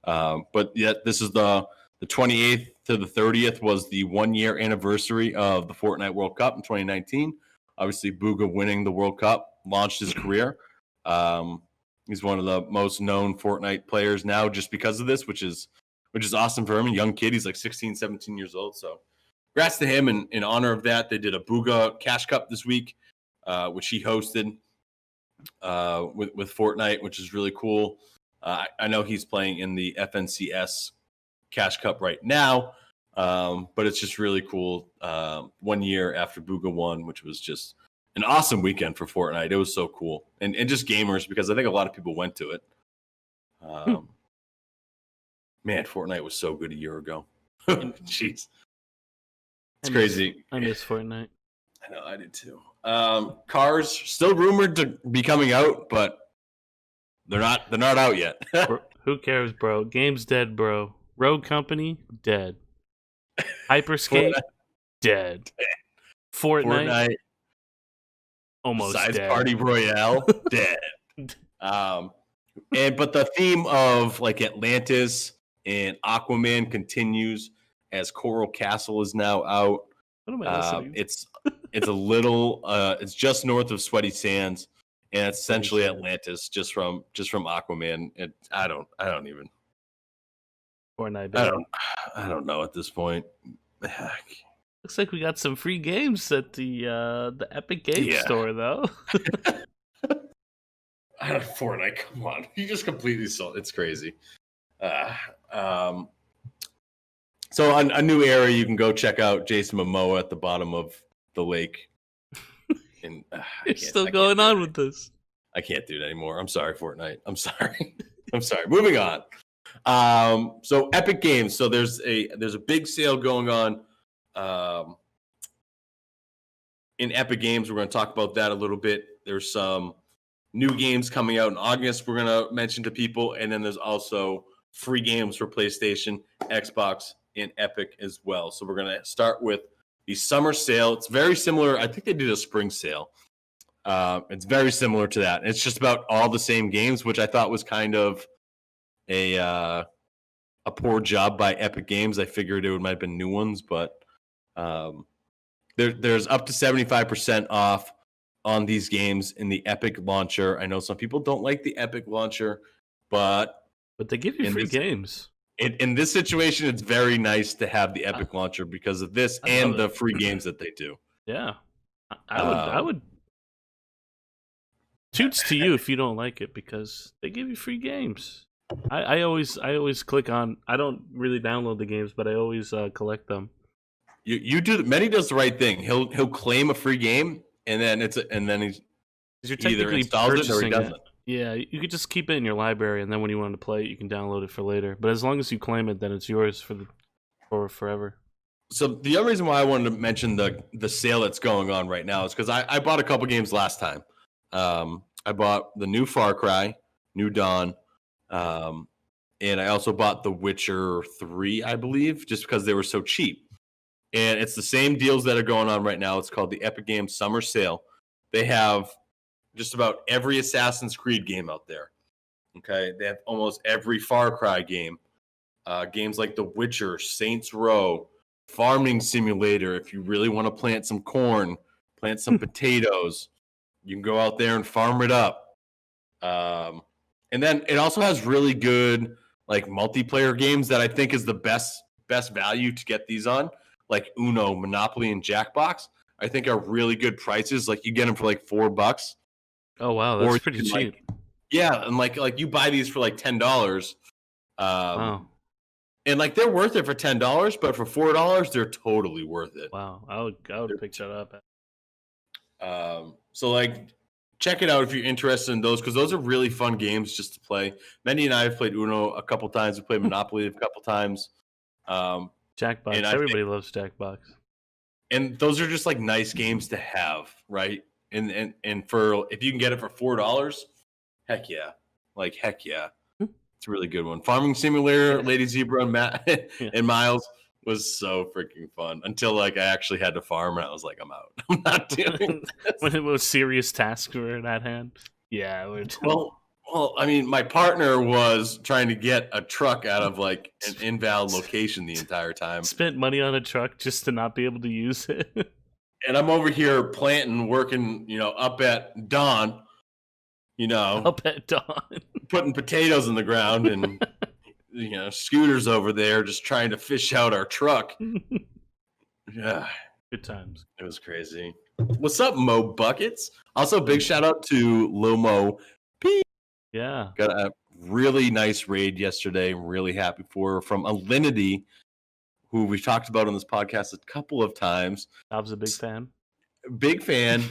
But yet, this is the 28th to the 30th was the 1-year anniversary of the Fortnite World Cup in 2019. Obviously, Booga winning the World Cup launched his career. He's one of the most known Fortnite players now just because of this, which is awesome for him. A young kid, he's like 16, 17 years old. So congrats to him. And in honor of that, they did a Booga Cash Cup this week, which he hosted with Fortnite, which is really cool. I know he's playing in the FNCS Cash Cup right now, but it's just really cool. 1 year after Booga won, which was just an awesome weekend for Fortnite. It was so cool. And just gamers, because I think a lot of people went to it. Man, Fortnite was so good a year ago. Jeez. It's crazy. I miss Fortnite. I know, I did too. Cars still rumored to be coming out, but they're not out yet. Who cares, bro? Game's dead, bro. Rogue Company, dead. Hyperscape, dead. Fortnite, almost Size dead. Party Royale, dead. But the theme of like Atlantis and Aquaman continues as Coral Castle is now out. What am I listening? It's a little it's just north of Sweaty Sands, and it's essentially Atlantis just from Aquaman. I don't even Fortnite, baby. I don't know at this point. Heck. Looks like we got some free games at the Epic Games Store, though. Fortnite, come on. You just completely sold. It's crazy. So a new area you can go check out Jason Momoa at the bottom of the lake. And You're still going on with this. I can't do it anymore. I'm sorry, Fortnite. I'm sorry. I'm sorry. Moving on. So Epic Games. So there's a big sale going on in Epic Games. We're going to talk about that a little bit. There's some new games coming out in August we're going to mention to people, and then there's also free games for PlayStation, Xbox, and Epic as well. So we're going to start with the summer sale. It's very similar. I think they did a spring sale. It's very similar to that. It's just about all the same games, which I thought was kind of a poor job by Epic Games. I figured it might have been new ones, but there's up to 75% off on these games in the Epic launcher. I know some people don't like the Epic launcher, but they give you free games. In this situation, it's very nice to have the Epic launcher because of this and the free games that they do. Yeah, I would. Toots to you if you don't like it because they give you free games. I always click on. I don't really download the games, but I always collect them. You do. Mendy does the right thing. He'll claim a free game, and then he's either installs it or he doesn't. Yeah, you could just keep it in your library, and then when you want to play it, you can download it for later. But as long as you claim it, then it's yours for forever. So the other reason why I wanted to mention the sale that's going on right now is because I bought a couple games last time. I bought the new Far Cry, New Dawn, and I also bought The Witcher 3, I believe, just because they were so cheap. And it's the same deals that are going on right now. It's called the Epic Games Summer Sale. They have just about every Assassin's Creed game out there. Okay, they have almost every Far Cry game. Games like The Witcher, Saints Row, Farming Simulator. If you really want to plant some corn, plant some potatoes, you can go out there and farm it up. And then it also has really good like multiplayer games that I think is the best value to get these on, like Uno, Monopoly, and Jackbox. I think are really good prices. Like you get them for like $4. Oh wow, that's pretty cheap. Yeah, and like you buy these for like $10. Wow. And like they're worth it for $10, but for $4, they're totally worth it. Wow, I would pick that up. So like check it out if you're interested in those, because those are really fun games just to play. Mendy and I have played Uno a couple times. We played Monopoly a couple times. Jackbox. Everybody loves Jackbox. And those are just like nice games to have, right? And for if you can get it for $4, heck yeah. Like heck yeah. It's a really good one. Farming Simulator, Lady Zebra and Matt and Miles was so freaking fun until like I actually had to farm and I was like, I'm out. I'm not doing this. When it was serious tasks were at hand. Yeah. Well, Well, I mean, my partner was trying to get a truck out of like an invalid location the entire time. Spent money on a truck just to not be able to use it. And I'm over here planting, working, up at dawn, Up at dawn. putting potatoes in the ground and, Scooter's over there just trying to fish out our truck. Yeah. Good times. It was crazy. What's up, Mo Buckets? Also, big shout out to Lil Mo P. Yeah. Got a really nice raid yesterday. I'm really happy for her from Alinity, who we've talked about on this podcast a couple of times. I was a big fan. Big fan.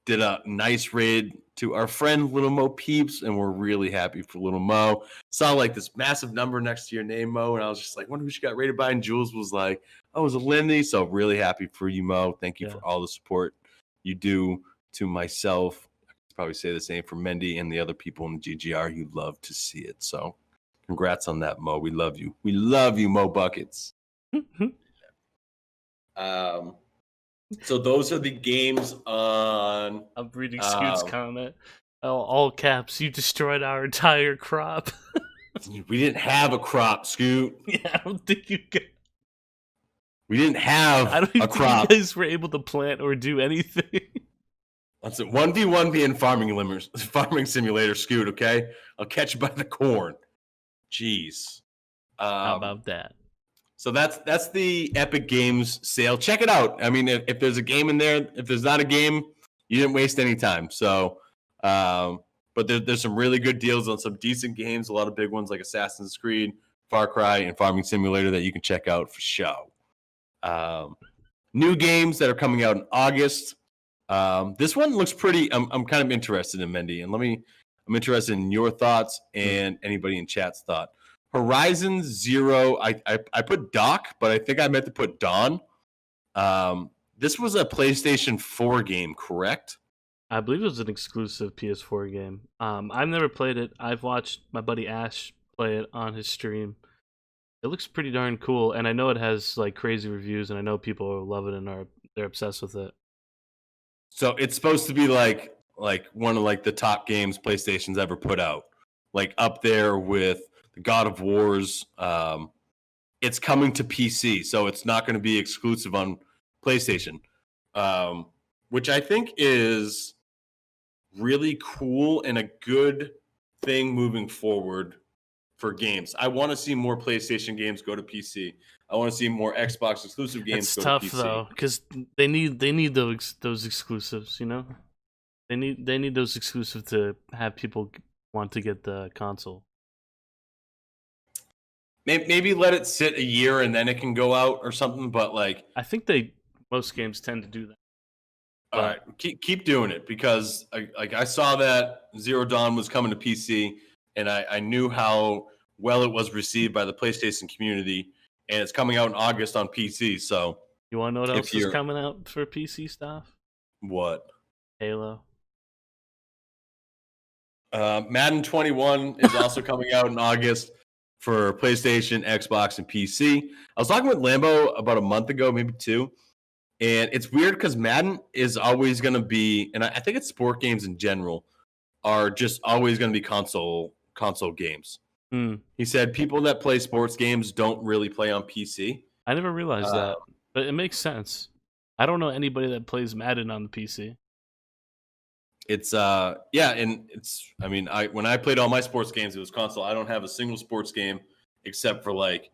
Did a nice raid to our friend Little Mo Peeps, and we're really happy for Little Mo. Saw like this massive number next to your name, Mo, and I was just like, wonder who she got rated by. And Jules was like, oh, it was a Lindy. So really happy for you, Mo. Thank you for all the support you do to myself. I could probably say the same for Mendy and the other people in the GGR. You love to see it. So congrats on that, Mo. We love you. We love you, Mo Buckets. So those are the games on. I'm reading Scoot's comment. Oh, all caps. You destroyed our entire crop. We didn't have a crop, Scoot. Yeah, I don't think you could. We didn't have I don't even a think crop. you guys were able to plant or do anything. That's it. 1v1 being farming simulator, Scoot. Okay, I'll catch you by the corn. Jeez. How about that? So that's the Epic Games sale. Check it out. I mean, if there's a game in there, if there's not a game, you didn't waste any time. So, but there's some really good deals on some decent games. A lot of big ones like Assassin's Creed, Far Cry, and Farming Simulator that you can check out for show. New games that are coming out in August. This one looks pretty. I'm kind of interested in, Mendy, and I'm interested in your thoughts and anybody in chat's thought. Horizon Zero, I put Doc, but I think I meant to put Dawn. This was a PlayStation 4 game, correct? I believe it was an exclusive PS4 game. I've never played it. I've watched my buddy Ash play it on his stream. It looks pretty darn cool, and I know it has like crazy reviews, and I know people love it and they're obsessed with it. So it's supposed to be like one of like the top games PlayStation's ever put out, like up there with the God of Wars. It's coming to PC, so it's not going to be exclusive on PlayStation, which I think is really cool and a good thing moving forward for games. I want to see more PlayStation games go to PC. I want to see more Xbox exclusive games go to PC. It's tough though, because they need those exclusives. You know, they need those exclusives to have people want to get the console. Maybe let it sit a year and then it can go out or something. But like, I think most games tend to do that. All right, keep doing it, because I saw that Zero Dawn was coming to PC, and I knew how well it was received by the PlayStation community, and it's coming out in August on PC. So you want to know what else is coming out for PC stuff? What? Halo. Madden 21 is also coming out in August for PlayStation, Xbox, and PC. I was talking with Lambo about a month ago, maybe two. And it's weird because Madden is always going to be, and I think it's sport games in general, are just always going to be console games. He said people that play sports games don't really play on PC. I never realized that, but it makes sense. I don't know anybody that plays Madden on the PC. It's and it's, I mean, when I played all my sports games, it was console. I don't have a single sports game except for like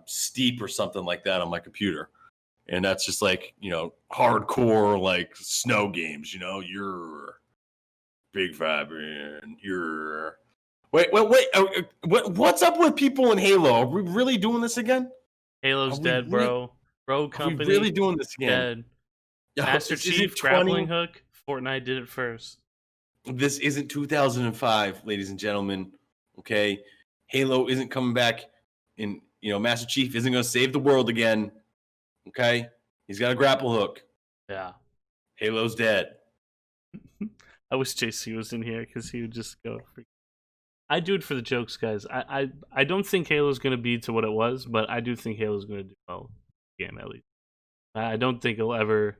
Steep or something like that on my computer. And that's just like, hardcore, like snow games, you're big vibrant, you're wait. What's up with people in Halo? Are we really doing this again? Halo's dead, bro. Bro Company. Are we really doing this again? Dead. Master Chief, grappling hook. Fortnite did it first. This isn't 2005, ladies and gentlemen. Okay. Halo isn't coming back, and Master Chief isn't going to save the world again. Okay, he's got a grapple hook. Yeah, Halo's dead. I wish JC was in here because he would just go. I do it for the jokes, guys. I don't think Halo's going to be to what it was, but I do think Halo's going to do well. Game at least. I don't think it'll ever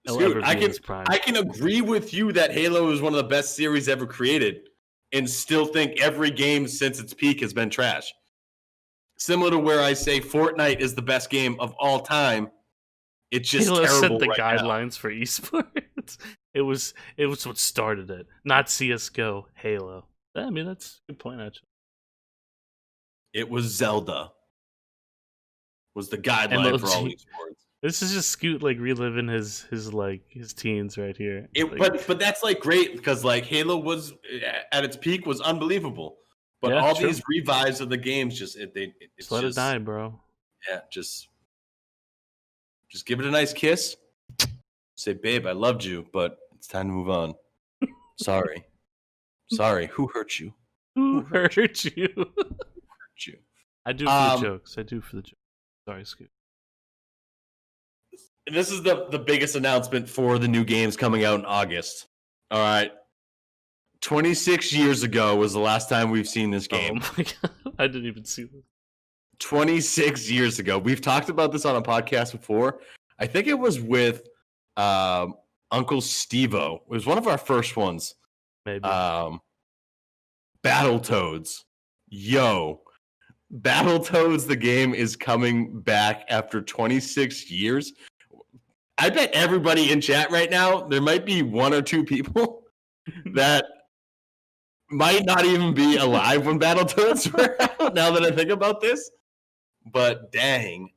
he'll Scoot, ever be I in can his prime. I can agree with you that Halo is one of the best series ever created, and still think every game since its peak has been trash. Similar to where I say Fortnite is the best game of all time. It's just Halo set terrible the right now. guidelines for esports. It was what started it, not CS:GO. Halo. I mean, that's a good point actually. It was Zelda. Was the guideline for all MLG. esports. This is just Scoot like reliving his teens right here. But that's like great because like Halo was at its peak was unbelievable. But Yeah, all true. these revives of the games it's just let it die, bro. Yeah, just give it a nice kiss. Say, babe, I loved you, but it's time to move on. Sorry. Who hurt you? Who hurt you? Hurt you. I do for the jokes. Sorry, Scoot. This is the biggest announcement for the new games coming out in August. All right. 26 years ago was the last time we've seen this game. Oh my god. I didn't even see this. 26 years ago. We've talked about this on a podcast before. I think it was with Uncle Steve-O. It was one of our first ones. Maybe. Battletoads. Yo. Battletoads, the game, is coming back after 26 years. I bet everybody in chat right now, there might be one or two people that might not even be alive when Battletoads were out, now that I think about this. But dang.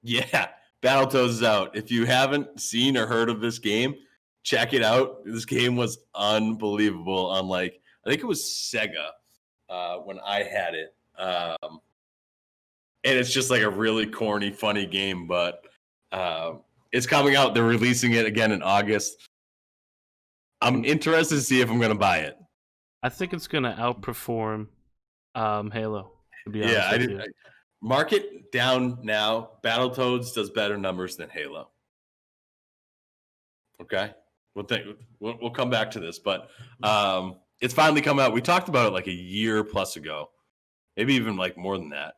Yeah, Battletoads is out. If you haven't seen or heard of this game, check it out. This game was unbelievable on I think it was Sega when I had it. And it's just like a really corny, funny game, but it's coming out. They're releasing it again in August. I'm interested to see if I'm going to buy it. I think it's going to outperform Halo, to be honest with you. Mark it down now. Battletoads does better numbers than Halo. Okay? We'll come back to this, but it's finally come out. We talked about it like a year plus ago. Maybe even like more than that.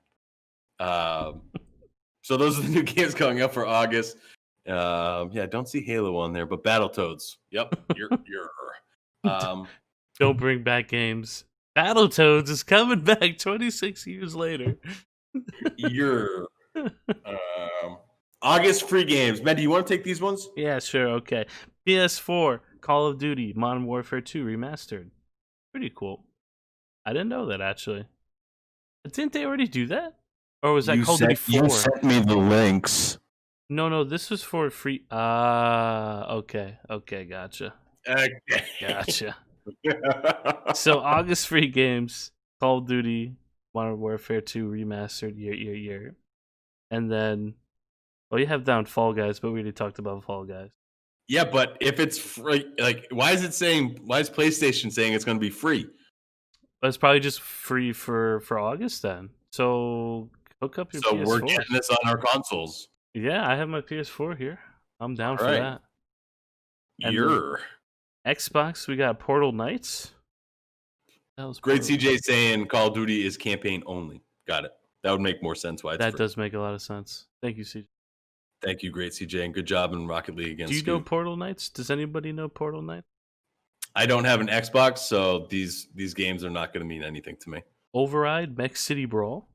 So those are the new games coming up for August. Yeah, don't see Halo on there, but Battletoads. Yep, you're Don't bring back games. Battletoads is coming back 26 years later. You're August free games. Mendy, you want to take these ones? Yeah, sure. Okay. PS4, Call of Duty, Modern Warfare 2 Remastered. Pretty cool. I didn't know that, actually. Didn't they already do that? Or was that Call of Duty 4? You sent me the links. No, this was for free. Okay, gotcha. Okay. Gotcha. So, August free games, Call of Duty, Modern Warfare 2 Remastered, year. And then, you have down Fall Guys, but we already talked about Fall Guys. Yeah, but if it's free, why is PlayStation saying it's going to be free? But it's probably just free for August then. So hook up your PS4. So we're getting this on our consoles. Yeah, I have my PS4 here. I'm down for that. And Xbox, we got Portal Knights. That was Great CJ saying Call of Duty is campaign only. Got it. That would make more sense why it's that free. Does make a lot of sense. Thank you, CJ. Thank you, Great CJ, and good job in Rocket League against Do you Scoot. know Portal Knights? Does anybody know Portal Knights? I don't have an Xbox, so these games are not going to mean anything to me. Override, Mech City Brawl.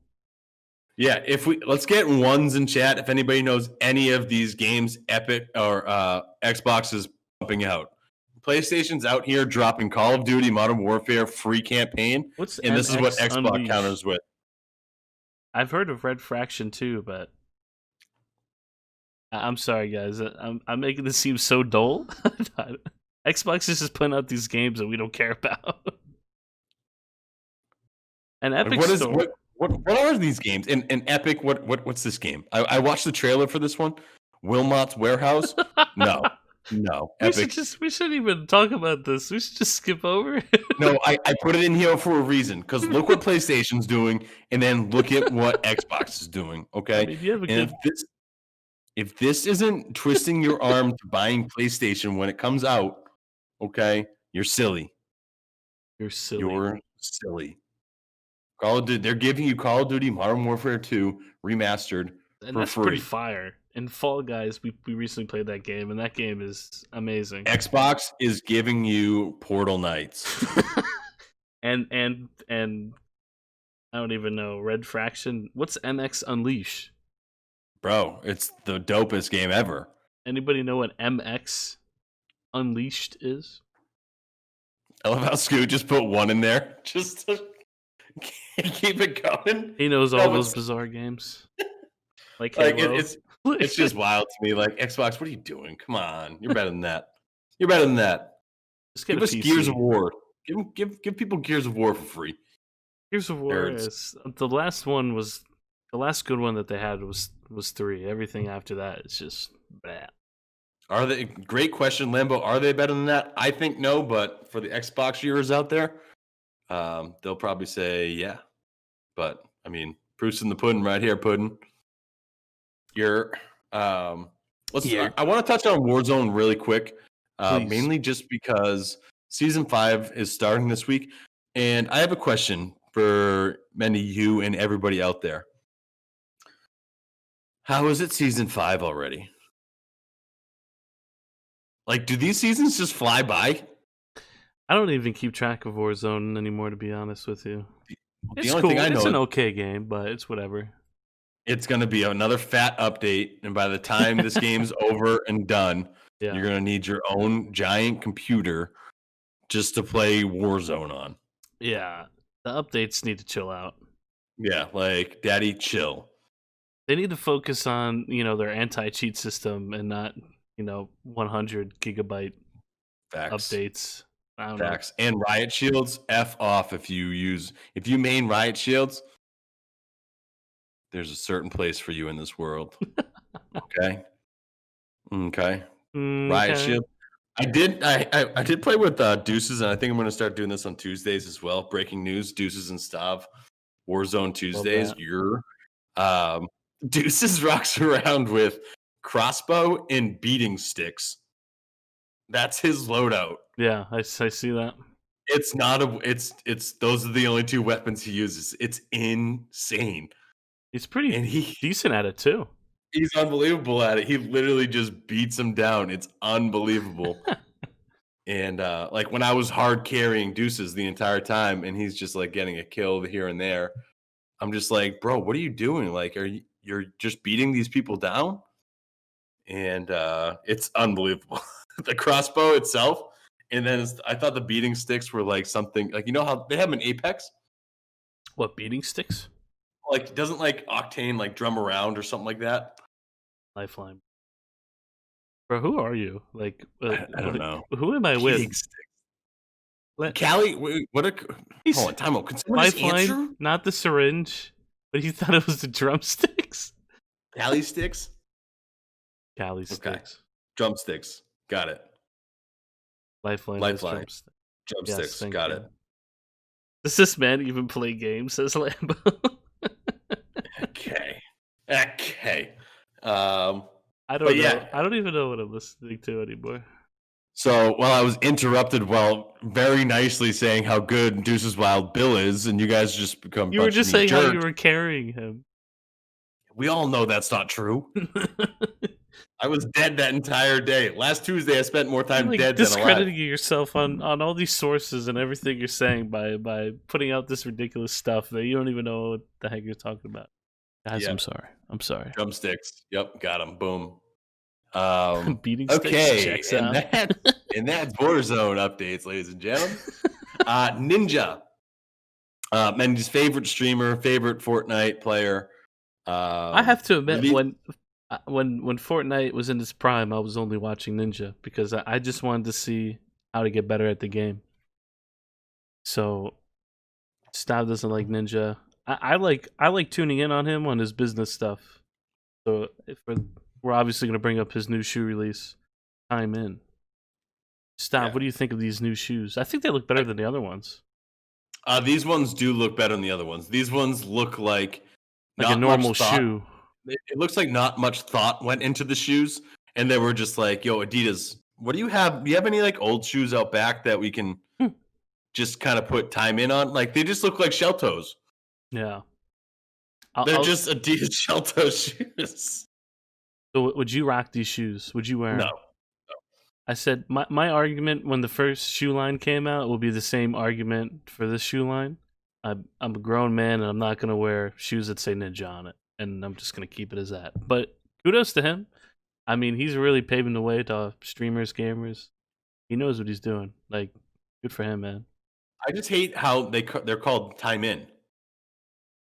Yeah, let's get ones in chat if anybody knows any of these games Epic or Xbox is pumping out. PlayStation's out here dropping Call of Duty Modern Warfare free campaign, this is what Xbox Unleashed? counters with. I've heard of Red Fraction too, but I'm sorry, guys. I'm making this seem so dull. Xbox is just putting out these games that we don't care about. And Epic Store. What are these games? And Epic, what's this game? I watched the trailer for this one. Wilmot's Warehouse. No. We shouldn't even talk about this. We should just skip over it. No, I put it in here for a reason. Because look what PlayStation's doing, and then look at what Xbox is doing. Okay. I mean, if this isn't twisting your arm to buying PlayStation when it comes out, okay, you're silly. You're silly. You're silly. Call of Duty, they're giving you Call of Duty Modern Warfare 2 Remastered and for that's free. Pretty fire. And Fall Guys, we recently played that game, and that game is amazing. Xbox is giving you Portal Knights. and I don't even know, Red Fraction. What's MX Unleash? Bro, it's the dopest game ever. Anybody know what MX Unleashed is? I love how Scoot just put one in there just to keep it going. He knows all those bizarre games. Like it's just wild to me. Like, Xbox, what are you doing? Come on, you're better than that. You're better than that. Just give us PC. Gears of War. Give people Gears of War for free. Gears of War is the last one was the last good one that they had was 3. Everything after that is just bad. Are they? Great question, Lambo. Are they better than that? I think no, but for the Xbox viewers out there, they'll probably say yeah. But I mean, proof's in the pudding right here, pudding. I want to touch on Warzone really quick, mainly just because Season 5 is starting this week, and I have a question for Mendy, you, and everybody out there. How is it Season 5 already? Like, do these seasons just fly by? I don't even keep track of Warzone anymore, to be honest with you. It's only cool. Thing I know it's an okay game, but it's whatever. It's going to be another fat update, and by the time this game's over and done, you're going to need your own giant computer just to play Warzone on. Yeah, the updates need to chill out. Yeah, like, daddy, chill. They need to focus on, their anti-cheat system and not, 100 gigabyte updates. I don't know. And riot shields, F off if you main riot shields. There's a certain place for you in this world. Okay. Riot shield. I did play with Deuces, and I think I'm going to start doing this on Tuesdays as well. Breaking news: Deuces and Stav, Warzone Tuesdays. Deuces rocks around with crossbow and beating sticks. That's his loadout. Yeah, I see that. It's not it's those are the only 2 weapons he uses. It's insane. He's pretty decent at it too. He's unbelievable at it. He literally just beats him down. It's unbelievable. And like, when I was hard carrying Deuces the entire time, and he's just like getting a kill here and there, I'm just like, bro, what are you doing? Like, you're just beating these people down? And it's unbelievable. The crossbow itself, and then I thought the beating sticks were like something like, how they have an Apex. What, beating sticks? Like, doesn't like Octane like drum around or something like that? Lifeline. Bro, who are you? Like, I don't know. Who am I with? Callie, hold on, time out. Can someone Lifeline, not the syringe, but you thought it was the drumsticks? Callie sticks? Callie sticks. Drumsticks. Got it. Lifeline. Drumsticks. Yes, got it. Does this man even play games, says Lambo? Okay. I don't know. I don't even know what I'm listening to anymore. So, while I was interrupted while very nicely saying how good Deuces Wild Bill is, and you guys just become You were just saying how you were carrying him. We all know that's not true. I was dead that entire day. Last Tuesday, I spent more time dead than alive. Discrediting yourself on all these sources and everything you're saying by putting out this ridiculous stuff that you don't even know what the heck you're talking about. Guys, yep. I'm sorry. Drumsticks. Yep, got him. Boom. Beating sticks checks out. And that's Warzone updates, ladies and gentlemen. Ninja. Mendy's favorite streamer, favorite Fortnite player. I have to admit, when Fortnite was in its prime, I was only watching Ninja because I just wanted to see how to get better at the game. So, Stav doesn't like Ninja. I like tuning in on him on his business stuff. So we're obviously going to bring up his new shoe release. Time in. Stav, what do you think of these new shoes? I think they look better than the other ones. These ones do look better than the other ones. These ones look like a normal shoe. It looks like not much thought went into the shoes, and they were just like, "Yo, Adidas, what do you have? Do you have any like old shoes out back that we can just kind of put time in on?" Like, they just look like shell toes. Yeah, they're just Adidas shell toe shoes. So would you rock these shoes? Would you wear them? No. I said my argument when the first shoe line came out will be the same argument for this shoe line. I'm a grown man and I'm not gonna wear shoes that say Ninja on it, and I'm just gonna keep it as that. But kudos to him. I mean, he's really paving the way to streamers, gamers. He knows what he's doing. Like, good for him, man. I just hate how they're called time in.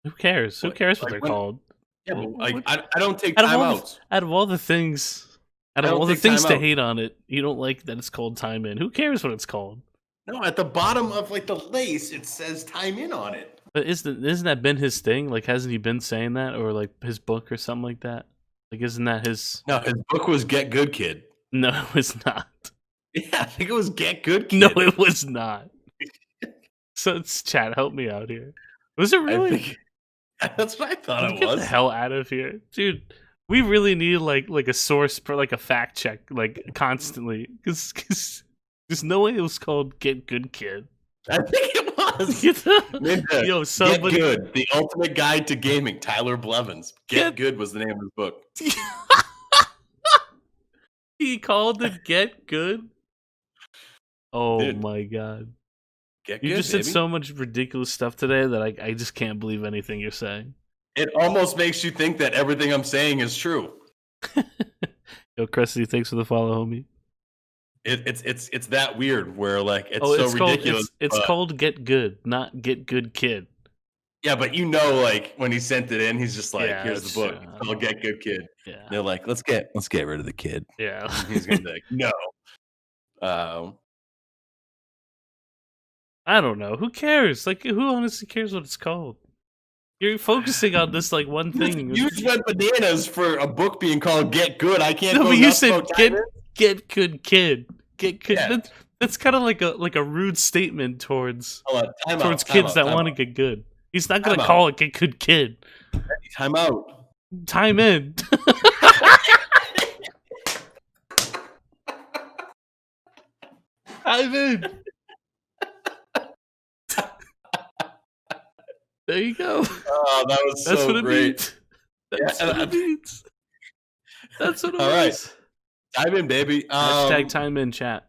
Who cares? Who cares what they're when, called? Yeah, but What- like I don't take out of all timeouts. out of all the things, out I of don't all the take things to timeout. hate on it, you don't like that it's called time in. Who cares what it's called? No, at the bottom of like the lace, it says time in on it. But isn't that been his thing? Like, hasn't he been saying that, or like his book or something like that? Like, isn't that his? No, his book was Get Good Kid. No, it's not. Yeah, I think it was Get Good Kid. No, it was not. So it's chat. Help me out here. Was it really? I think, that's what I thought it Get was. the hell out of here, dude. We really need like a source for like a fact check like constantly because there's no way it was called Get Good Kid. I think it was. Ninja, Yo, somebody. Get Good, the ultimate guide to gaming. Tyler Blevins. Get Good was the name of his book. He called it Get Good. Oh Dude. my god. Get You Good, just baby. said so much ridiculous stuff today that I just can't believe anything you're saying. It almost makes you think that everything I'm saying is true. Yo, Cressy, thanks for the follow, homie. It's that weird where like it's Oh, so it's ridiculous. Called, it's called Get Good, not Get Good Kid. Yeah, but you know, like when he sent it in, he's just like, Yeah, "Here's that's the book. true. It's called Get Good Kid." Yeah. They're like, "Let's get rid of the kid." Yeah. And he's gonna be like, "No." I don't know. Who cares? Like, who honestly cares what it's called? You're focusing on this like one thing. You just went bananas for a book being called Get Good. I can't. No, go but you nuts said about time in. get good kid. Get good. Yeah. That's kind of like a rude statement towards Hold on, time towards out, kids that time want to out. get good. He's not gonna Time call it Get Good Kid. Time out. Time in. Time in. There you go. Oh, that was That's so what it great. means. That's Yeah, what it means. That's what it All right. means. Time in, baby. Hashtag time in chat.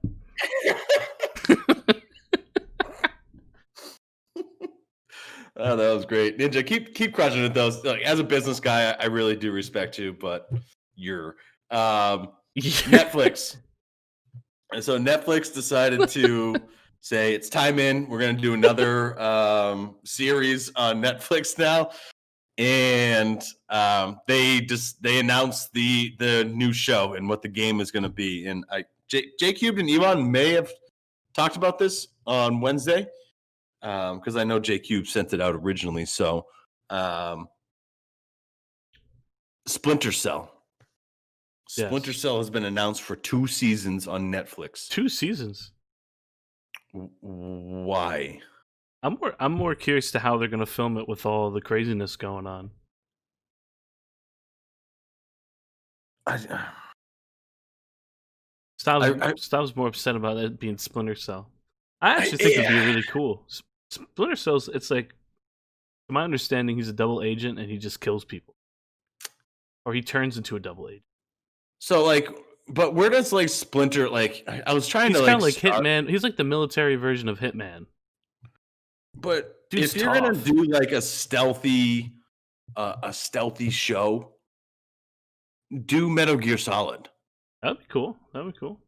Oh, that was great, Ninja. Keep crushing it though. Like, as a business guy, I really do respect you, but you're Netflix. And so Netflix decided to say it's time in. We're going to do another series on Netflix now, and they announced the new show and what the game is going to be. And J Cubed and Elon may have talked about this on Wednesday because I know J Cube sent it out originally. So Splinter Cell. Yes. Splinter Cell has been announced for 2 seasons on Netflix. 2 seasons. Why? I'm more curious to how they're gonna film it with all the craziness going on. Stav's more upset about it being Splinter Cell. I actually think it'd be really cool. Splinter Cell's, it's like, to my understanding, he's a double agent and he just kills people, or he turns into a double agent. So like, but where does like Splinter like? I was trying He's to kind of like like Hitman. He's like the military version of Hitman. But Dude's if you're gonna tough. do like a stealthy show, do Metal Gear Solid. That'd be cool. That'd be cool.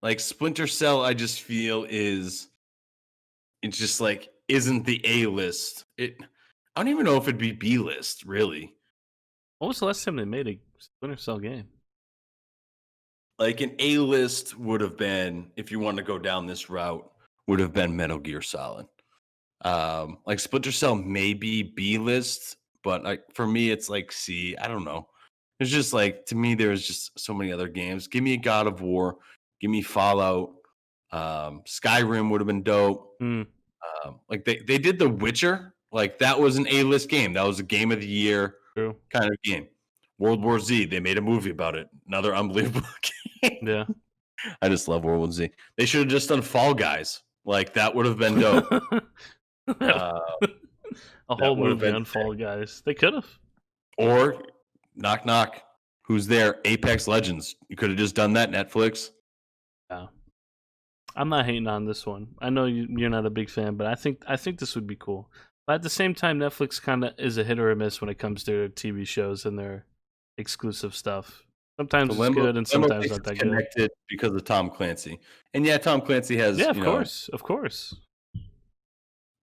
Like Splinter Cell, I just feel it's just like isn't the A list. I don't even know if it'd be B list really. When was the last time they made a Splinter Cell game? Like an A list would have been, if you want to go down this route, would have been Metal Gear Solid. Like Splinter Cell may be B list, but like for me, it's like C. I don't know. It's just like, to me, there's just so many other games. Give me a God of War. Give me Fallout. Skyrim would have been dope. Like they did The Witcher. Like that was an A-list game. That was a game of the year kind of game. World War Z. They made a movie about it. Another unbelievable game. Yeah. I just love World War Z. They should have just done Fall Guys. Like that would have been dope. A whole movie on Fall Guys. They could have. Or Knock Knock. Who's there? Apex Legends. You could have just done that, Netflix. Yeah. I'm not hating on this one. I know you're not a big fan, but I think this would be cool. But at the same time, Netflix kind of is a hit or a miss when it comes to their TV shows and their exclusive stuff. Sometimes it's good and sometimes not that good. Connected because of Tom Clancy, and yeah, Tom Clancy has. Yeah, of course.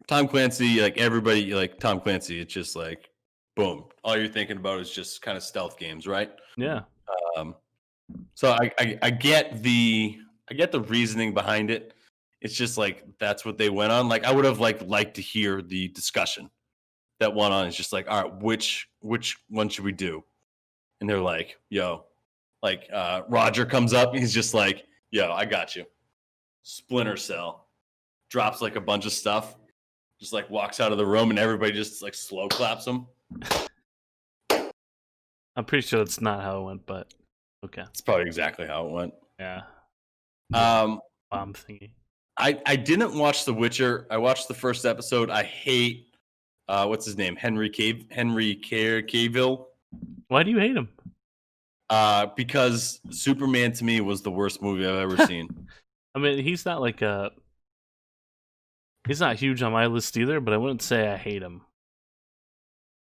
Tom Clancy, like everybody, like Tom Clancy. It's just like, boom. All you're thinking about is just kind of stealth games, right? Yeah. So I get the reasoning behind it. It's just like that's what they went on. Like I would have liked to hear the discussion that went on. It's just like, all right, which one should we do? And they're like, yo, like Roger comes up. He's just like, yo, I got you. Splinter Cell drops like a bunch of stuff, just like walks out of the room, and everybody just like slow claps him. I'm pretty sure that's not how it went, but okay. It's probably exactly how it went. Yeah. Bomb thingy. I didn't watch The Witcher. I watched the first episode. I hate what's his name? Henry Cavill. Why do you hate him? Because Superman to me was the worst movie I've ever seen. I mean, he's not huge on my list either, but I wouldn't say I hate him.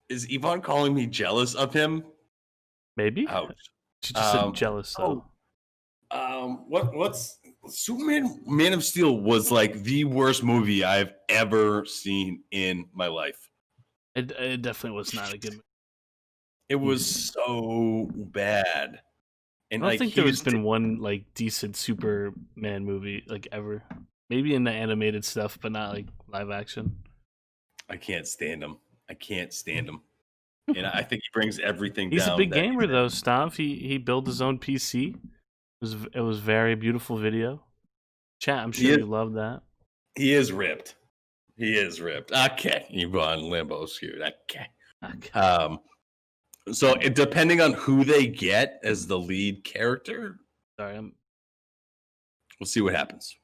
Is Yvonne calling me jealous of him? Maybe. Ouch. She just said jealous though. What's Superman Man of Steel was like the worst movie I've ever seen in my life. It definitely was not a good movie. It was so bad. And I don't think there's been one like decent Superman movie like ever. Maybe in the animated stuff, but not like live action. I can't stand him. And I think he brings everything down. He's a big gamer though, Stav. He built his own PC. It was very beautiful video. Chat, I'm sure you love that. He is ripped. Okay, Yvonne Limbo Scoot. Okay. So depending on who they get as the lead character, sorry, we'll see what happens.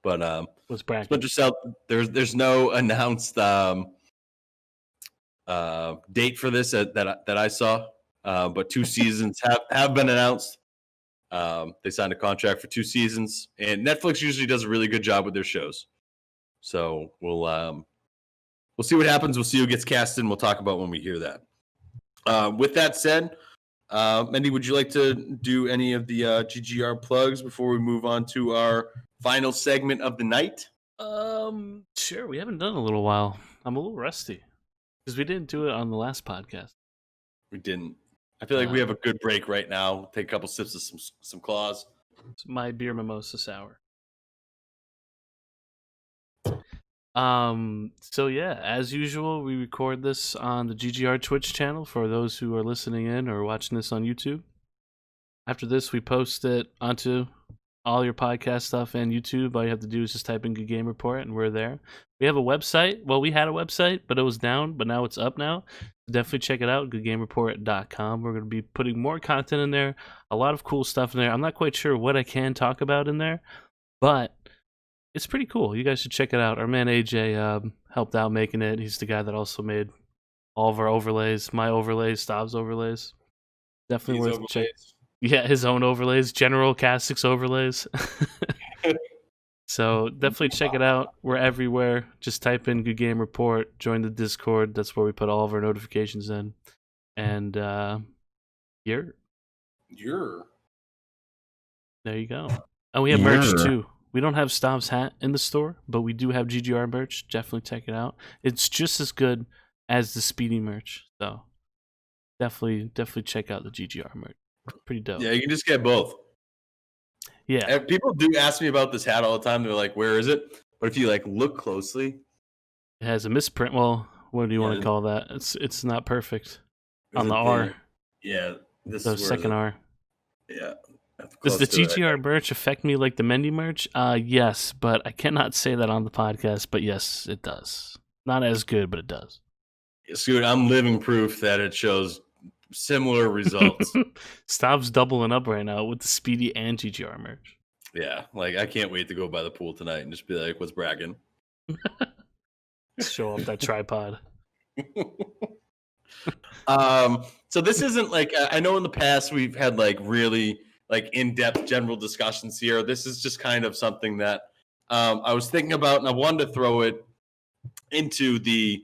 But what's bracket? Splinter Cell, there's no announced date for this that I saw, but 2 seasons have been announced. They signed a contract for 2 seasons, and Netflix usually does a really good job with their shows. So we'll see what happens. We'll see who gets casted, and we'll talk about when we hear that. With that said, Mendy, would you like to do any of the GGR plugs before we move on to our final segment of the night? Sure. We haven't done it in a little while. I'm a little rusty because we didn't do it on the last podcast. We didn't. I feel like we have a good break right now. Take a couple sips of some claws. It's my beer mimosa sour. So yeah, as usual, we record this on the GGR Twitch channel for those who are listening in or watching this on YouTube. After this, we post it onto all your podcast stuff and YouTube. All you have to do is just type in Good Game Report and we're there. We have a website. Well, we had a website, but it was down, but now it's up now. Definitely check it out, goodgamereport.com. We're going to be putting more content in there, a lot of cool stuff in there. I'm not quite sure what I can talk about in there, but it's pretty cool. You guys should check it out. Our man AJ helped out making it. He's the guy that also made all of our overlays, my overlays, Stav's overlays. Definitely worth checking. Yeah, his own overlays, General Castick's overlays. So definitely check it out. We're everywhere. Just type in Good Game Report, join the Discord. That's where we put all of our notifications in. And there you go. And we have merch too. We don't have Stav's hat in the store, but we do have GGR merch. Definitely check it out. It's just as good as the Speedy merch. So definitely check out the GGR merch. Pretty dope. Yeah, you can just get both. Yeah. And people do ask me about this hat all the time. They're like, where is it? But if you like look closely, it has a misprint. Well, what do you want to call that? It's not perfect. On the R. Yeah. The second R. Yeah. Does the GGR merch affect me like the Mendy merch? Yes, but I cannot say that on the podcast. But yes, it does. Not as good, but it does. Scoot, I'm living proof that it shows similar results. Stav's doubling up right now with the Speedy and GGR merch. Yeah, like I can't wait to go by the pool tonight and just be like, what's bragging? Show off that tripod. So this isn't like I know in the past we've had like really like in-depth general discussions here. This is just kind of something that I was thinking about, and I wanted to throw it into the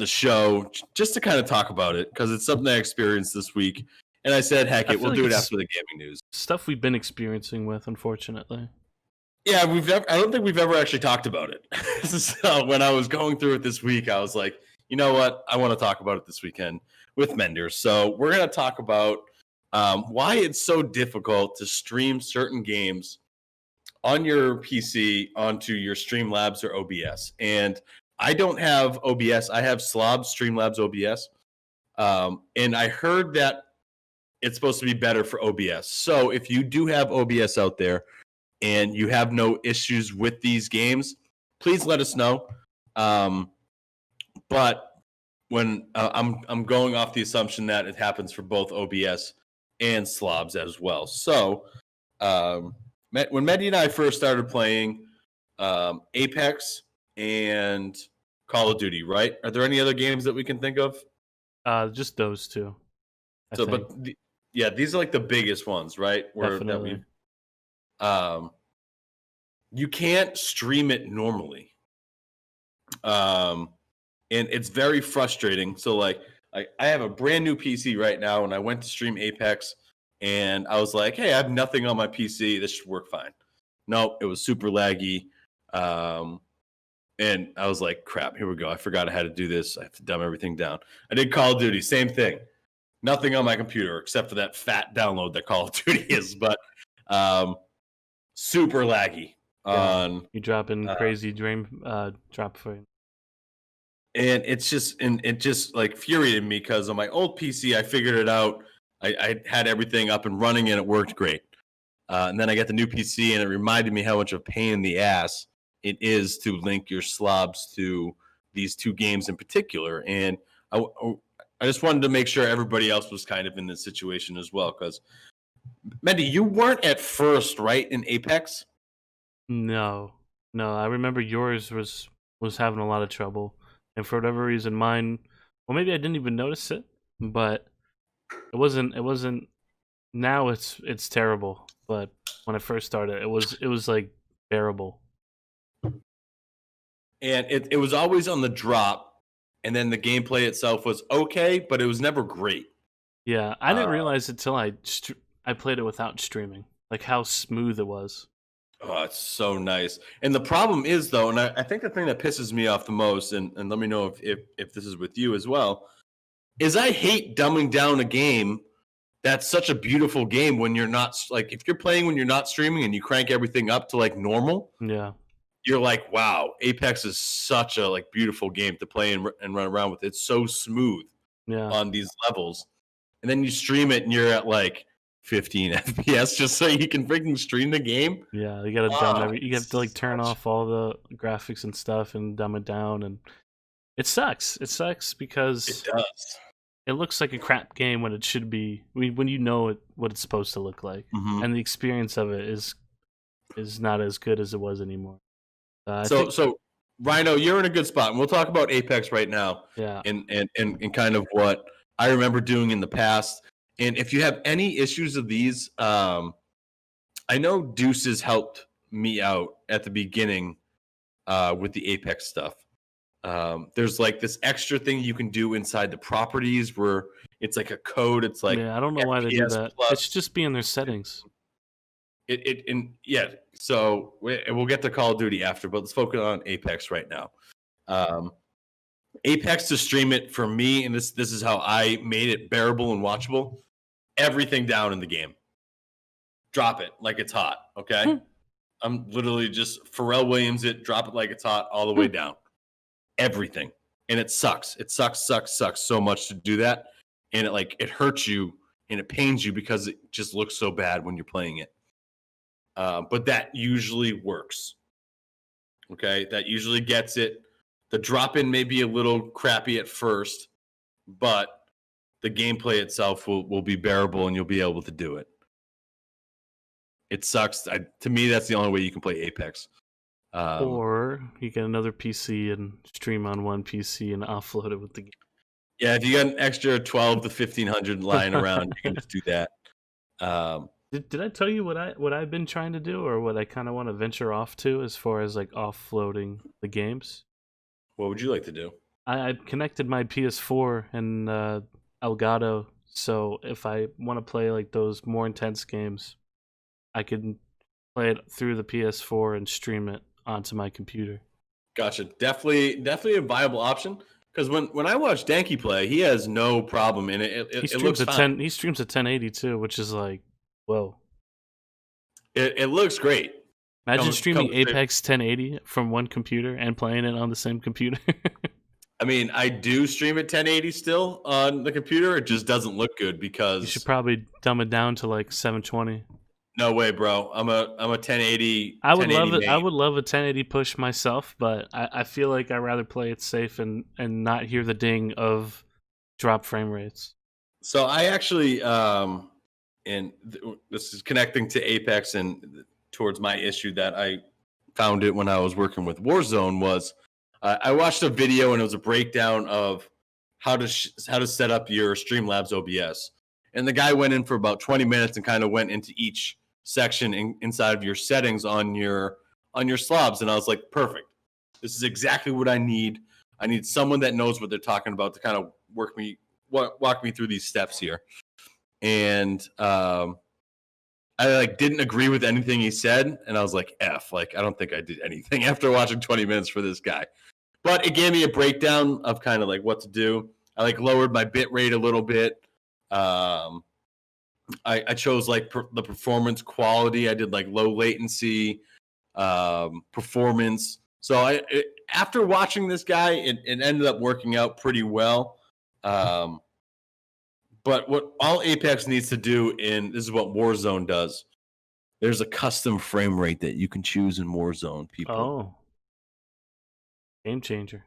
show just to kind of talk about it because it's something I experienced this week. And I said, heck I it, feel we'll like do it it's after the gaming news. stuff we've been experiencing with, unfortunately. Yeah, I don't think we've ever actually talked about it. So when I was going through it this week, I was like, you know what? I want to talk about it this weekend with Menders. So we're going to talk about why it's so difficult to stream certain games on your PC onto your Streamlabs or OBS. And I don't have OBS. I have Slobs, Streamlabs OBS. And I heard that it's supposed to be better for OBS. So if you do have OBS out there and you have no issues with these games, please let us know. But when I'm going off the assumption that it happens for both OBS and Slobs as well. So when Mendy and I first started playing Apex and Call of Duty, right? Are there any other games that we can think of? Just those two. Yeah, these are like the biggest ones, right? Definitely. You can't stream it normally. And it's very frustrating. So like I have a brand new PC right now, and I went to stream Apex, and I was like, hey, I have nothing on my PC. This should work fine. No, it was super laggy. And I was like, crap, here we go. I forgot I had to do this. I have to dumb everything down. I did Call of Duty, same thing. Nothing on my computer except for that fat download that Call of Duty is, but super laggy. You dropping crazy dream drop frame. And it just like infuriated me because on my old PC, I figured it out. I had everything up and running and it worked great. And then I got the new PC and it reminded me how much of a pain in the ass it is to link your slobs to these two games in particular. And I just wanted to make sure everybody else was kind of in this situation as well. Because, Mendy, you weren't at first, right, in Apex? No. I remember yours was having a lot of trouble. And for whatever reason, mine, well, maybe I didn't even notice it, but it wasn't. Now it's terrible. But when I first started, it was like bearable. And it was always on the drop, and then the gameplay itself was okay, but it was never great. Yeah, I didn't realize it till I played it without streaming, like how smooth it was. Oh, it's so nice. And the problem is, though, and I think the thing that pisses me off the most, and let me know if this is with you as well, is I hate dumbing down a game that's such a beautiful game when you're not, like, if you're playing when you're not streaming and you crank everything up to, like, normal. Yeah. You're like, wow, Apex is such a, like, beautiful game to play and run around with. It's so smooth on these levels. And then you stream it and you're at, like, 15 FPS just so you can freaking stream the game. Yeah, you gotta dumb you have to like turn off all the graphics and stuff and dumb it down, and it sucks. It sucks because it does. It looks like a crap game when it should be. When you know what it's supposed to look like, and the experience of it is not as good as it was anymore. So Rhino, you're in a good spot, and we'll talk about Apex right now. Yeah, and kind of what I remember doing in the past. And if you have any issues of these, I know Deuces helped me out at the beginning with the Apex stuff. There's like this extra thing you can do inside the properties where it's like a code. It's like, I don't know why they do that. It should just be in their settings. So we'll get to Call of Duty after, but let's focus on Apex right now. Apex to stream it for me, and this is how I made it bearable and watchable. Everything down in the game. Drop it like it's hot, okay? I'm literally just Pharrell Williams it, drop it like it's hot all the way down. Everything. And it sucks. It sucks so much to do that. And it hurts you and it pains you because it just looks so bad when you're playing it. But that usually works. Okay? That usually gets it. The drop-in may be a little crappy at first, but the gameplay itself will be bearable and you'll be able to do it. It sucks. To me, that's the only way you can play Apex. Or you get another PC and stream on one PC and offload it with the game. Yeah, if you got an extra 12 to 1500 lying around, you can just do that. Did I tell you what I've been trying to do, or what I kind of want to venture off to as far as like offloading the games? What would you like to do? I connected my PS4 and Elgato, so if I want to play like those more intense games, I can play it through the PS4 and stream it onto my computer. Gotcha. Definitely a viable option. Because when I watch Danky play, he has no problem, and it looks fine. He streams at 1080 too, which is like, whoa. It looks great. Imagine streaming Apex 1080 from one computer and playing it on the same computer. I mean, I do stream at 1080 still on the computer. It just doesn't look good because you should probably dumb it down to like 720. No way, bro. I'm a 1080. I would 1080 love it. main. I would love a 1080 push myself, but I feel like I'd rather play it safe and not hear the ding of drop frame rates. So I actually this is connecting to Apex and towards my issue that I found it when I was working with Warzone was I watched a video and it was a breakdown of how to set up your Streamlabs OBS, and the guy went in for about 20 minutes and kind of went into each section inside of your settings on your slobs, and I was like, perfect. This is exactly what I need. I need someone that knows what they're talking about to kind of walk me through these steps here. And I like didn't agree with anything he said, and I was like, F, like I don't think I did anything after watching 20 minutes for this guy. But it gave me a breakdown of kind of like what to do. I like lowered my bit rate a little bit. I chose like the performance quality. I did like low latency performance. So after watching this guy, it ended up working out pretty well. But what all Apex needs to do, and this is what Warzone does, there's a custom frame rate that you can choose in Warzone, people. Oh. Game changer.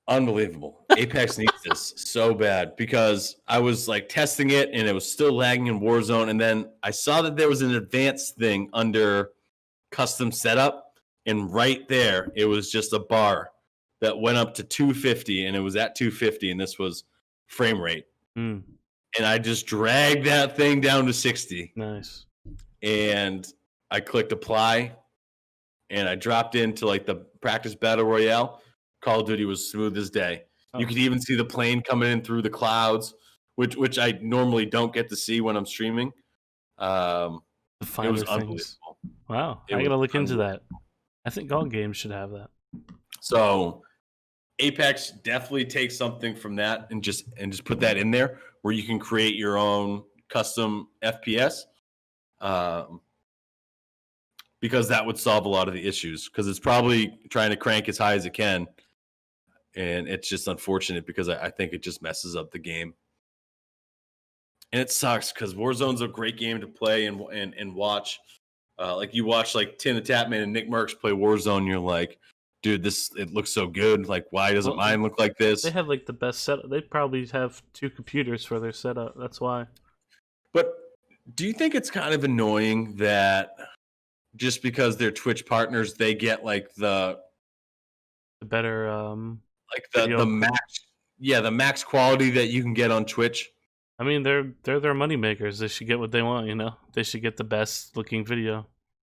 Unbelievable. Apex needs this so bad because I was like testing it and it was still lagging in Warzone. And then I saw that there was an advanced thing under custom setup. And right there, it was just a bar that went up to 250, and it was at 250. And this was frame rate. Mm. And I just dragged that thing down to 60. Nice. And I clicked apply and I dropped into like the practice battle royale. Call of Duty was smooth as day. Oh. You could even see the plane coming in through the clouds, which I normally don't get to see when I'm streaming. The finer it was things. Unbelievable. Wow, I gotta look into that. I think all games should have that. So Apex definitely takes something from that and just put that in there where you can create your own custom FPS. Because that would solve a lot of the issues. Because it's probably trying to crank as high as it can. And it's just unfortunate because I think it just messes up the game. And it sucks because Warzone's a great game to play and watch. Like you watch like Tin the Tapman and Nick Merckx play Warzone, and you're like, dude, it looks so good. Like, why doesn't mine look like this? They have like the best setup. They probably have 2 computers for their setup. That's why. But do you think it's kind of annoying that just because they're Twitch partners, they get like the better like the max quality that you can get on Twitch? I mean, they're their money makers. They should get what they want, you know. They should get the best looking video.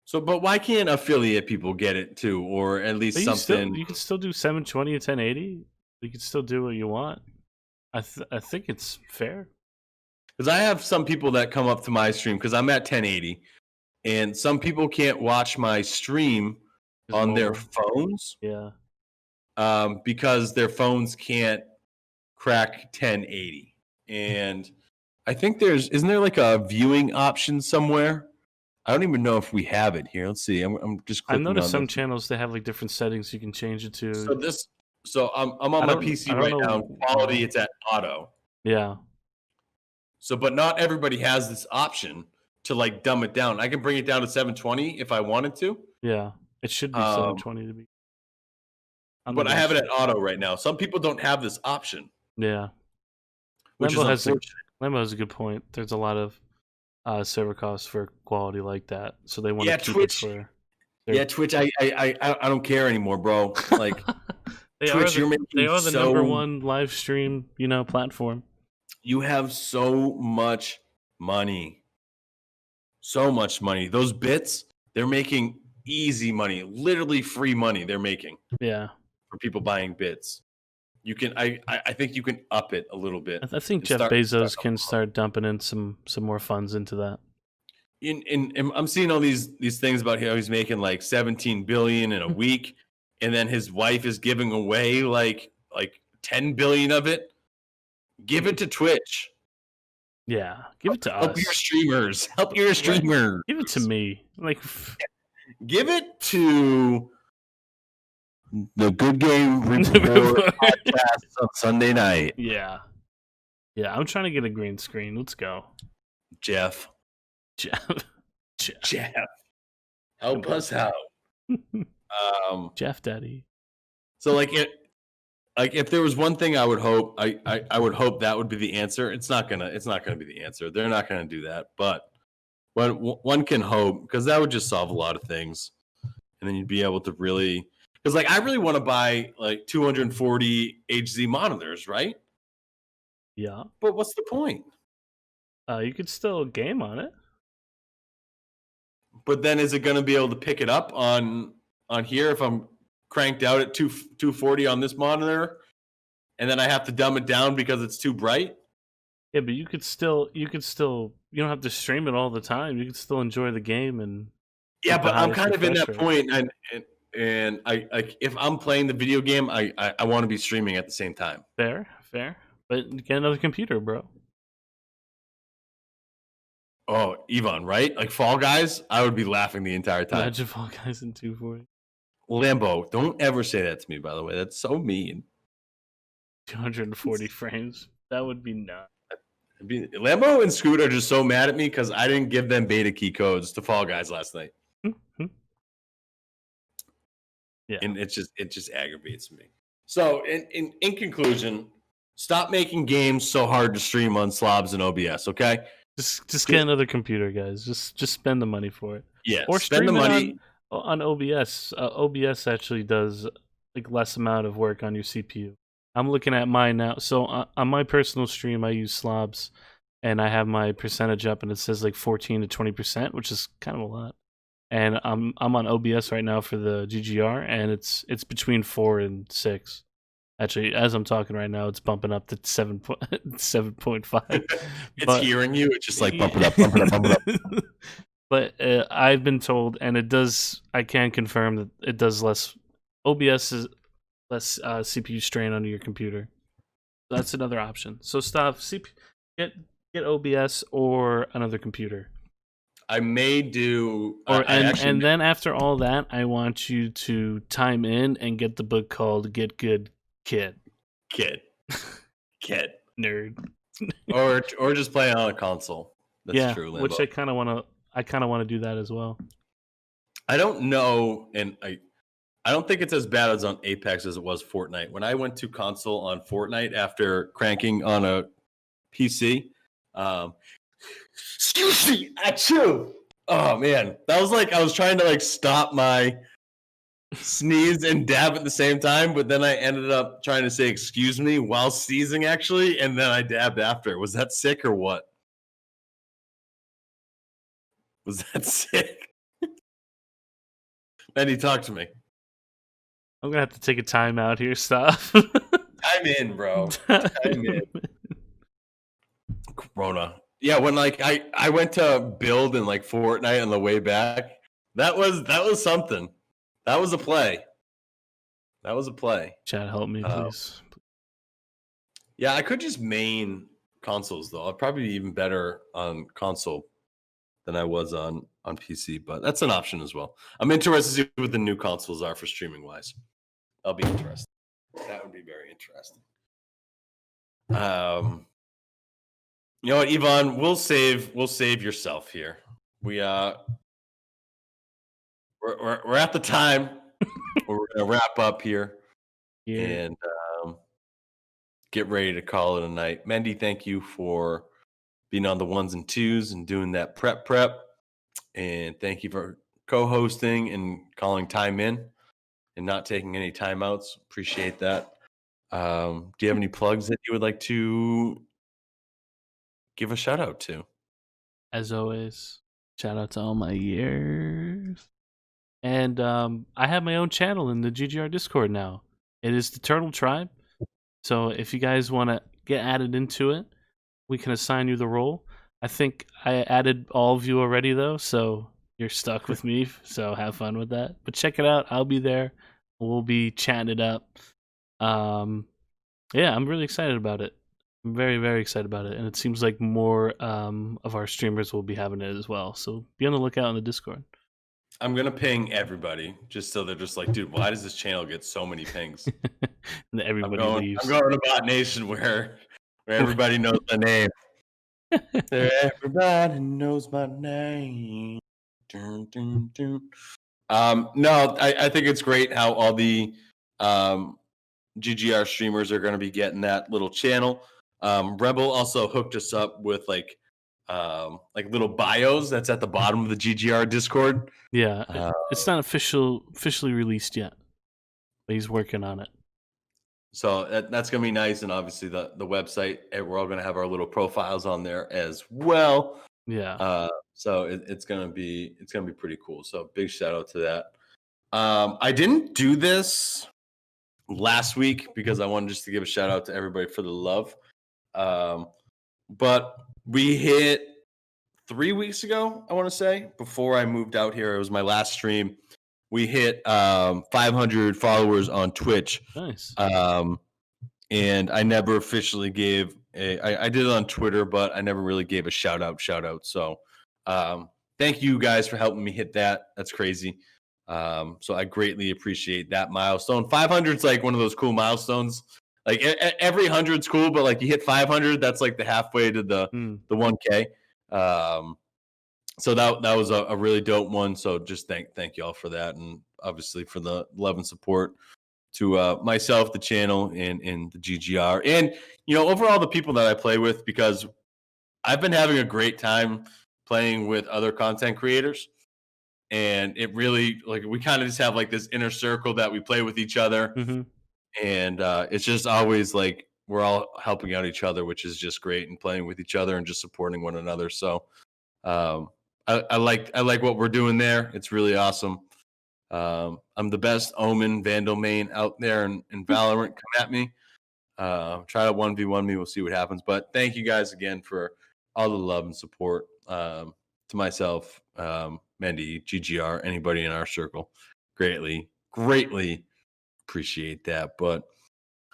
So, but why can't affiliate people get it too, or at least something? You can still do 720 and 1080. You can still do what you want. I think it's fair. Because I have some people that come up to my stream because I'm at 1080, and some people can't watch my stream on their phones. Yeah. Because their phones can't crack 1080. And I think isn't there like a viewing option somewhere? I don't even know if we have it here. Let's see. I'm just clicking. I noticed some channels they have like different settings you can change it to. So I'm on my PC right now. Quality, it's at auto. Yeah. So, but not everybody has this option to like dumb it down. I can bring it down to 720 if I wanted to. Yeah, it should be 720 to be. But I have it at auto right now. Some people don't have this option. Yeah. Lambo has a good point. There's a lot of server costs for quality like that, so they want to keep Twitch. It for. Yeah, Twitch. I don't care anymore, bro. Like, Twitch, you're making they are the number one live stream, platform. You have so much money. So much money. Those bits, they're making easy money, literally free money they're making. Yeah. For people buying bits. You can I think you can up it a little bit. I think Jeff Bezos can start dumping in some more funds into that. In I'm seeing all these things about how he's making like 17 billion in a week, and then his wife is giving away like 10 billion of it. Give it to Twitch. Yeah, give it to us. Help your streamers. Help your streamers. Give it to me. Like, give it to the Good Game Report podcast on Sunday night. Yeah. I'm trying to get a green screen. Let's go. Jeff. Help us out. Jeff Daddy. So if there was one thing I would hope, I would hope that would be the answer. It's not gonna be the answer. They're not gonna do that. But one can hope, because that would just solve a lot of things, and then you'd be able to really, because I really want to buy 240 HZ monitors, right? Yeah. But what's the point? You could still game on it. But then is it going to be able to pick it up on here if I'm cranked out at 240 on this monitor, and then I have to dumb it down because it's too bright? Yeah, but you don't have to stream it all the time. You can still enjoy the game. And yeah, but I'm kind of in that point, and I if I'm playing the video game, I want to be streaming at the same time. Fair, but get another computer, bro. Oh, Yvonne, right? Like Fall Guys, I would be laughing the entire time. Imagine Fall Guys in 240. Lambo, don't ever say that to me, by the way. That's so mean. 240 frames. That would be nuts. Lambo and Scoot are just so mad at me because I didn't give them beta key codes to Fall Guys last night. Yeah. And it just aggravates me. So in conclusion, stop making games so hard to stream on slobs and OBS, okay? Just get another computer, guys. Just spend the money for it. Yeah, or spend the money on OBS. OBS actually does less amount of work on your CPU. I'm looking at mine now. So on my personal stream, I use slobs, and I have my percentage up, and it says 14 to 20%, which is kind of a lot. And I'm on OBS right now for the GGR, and it's between 4 and 6. Actually, as I'm talking right now, it's bumping up to 7.5. It's hearing you. It's just bump it up. But I've been told, and it does. I can confirm that it does less. OBS is less CPU strain onto your computer. That's another option. So stop. Get OBS or another computer. I may do. And then after all that, I want you to time in and get the book called "Get Good Kid." Nerd. or just play on a console. That's true, Lambo. Which I kind of want to do that as well. I don't know, and I don't think it's as bad as on Apex as it was Fortnite. When I went to console on Fortnite after cranking on a PC, excuse me, achoo! Oh man, that was I was trying to stop my sneeze and dab at the same time, but then I ended up trying to say excuse me while sneezing actually, and then I dabbed after. Was that sick or what? Was that sick? Mendy, talk to me. I'm gonna have to take a time out here. Stop. Time in, bro. Time in. Corona. Yeah, when I went to build in Fortnite on the way back, that was something. That was a play. Chad, help me, please. Yeah, I could just main consoles though. I'd probably be even better on console than I was on PC, but that's an option as well. I'm interested to see what the new consoles are for streaming wise. I'll be interested. That would be very interesting. You know what, Yvonne? We'll save yourself here. We're at the time where we're gonna wrap up here and get ready to call it a night. Mendy, thank you for being on the ones and twos and doing that prep, and thank you for co-hosting and calling time in. and not taking any timeouts. Appreciate that. Do you have any plugs that you would like to give a shout out to? As always, shout out to all my years. And I have my own channel in the GGR Discord now. It is the Turtle Tribe. So if you guys want to get added into it, we can assign you the role. I think I added all of you already, though, so you're stuck with me. So have fun with that. But check it out. I'll be there. We'll be chatting it up. Yeah, I'm really excited about it. I'm very, very excited about it. And it seems like more of our streamers will be having it as well. So be on the lookout on the Discord. I'm gonna ping everybody just so they're just like, dude, why does this channel get so many pings? And everybody leaves. I'm going to Bot Nation where everybody knows my name. Everybody knows my name. Dun, dun, dun. No, I think it's great how all the GGR streamers are going to be getting that little channel. Rebel also hooked us up with like little bios that's at the bottom of the GGR Discord. Yeah, it's not officially released yet, but he's working on it. So that's gonna be nice, and obviously the website, we're all gonna have our little profiles on there as well. Yeah. So it's gonna be pretty cool. So big shout out to that. I didn't do this last week because I wanted just to give a shout out to everybody for the love. But we hit 3 weeks ago, I want to say, before I moved out here. It was my last stream. We hit 500 followers on Twitch. Nice. And I never officially gave I did it on Twitter, but I never really gave a shout out. So thank you guys for helping me hit that. That's crazy. So I greatly appreciate that milestone. 500 is like one of those cool milestones. Like every 100's cool, but like you hit 500, that's like the halfway to the 1K. So that was a really dope one. So just thank y'all for that, and obviously for the love and support to myself, the channel, and the GGR, and overall the people that I play with, because I've been having a great time playing with other content creators, and it really, like, we kind of just have like this inner circle that we play with each other, and it's just always like we're all helping out each other, which is just great, and playing with each other and just supporting one another. So I like what we're doing there. It's really awesome. I'm the best Omen Vandal main out there in Valorant. Come at me. Try to 1v1 me. We'll see what happens. But thank you guys again for all the love and support, to myself, Mendy, GGR, anybody in our circle. Greatly appreciate that. But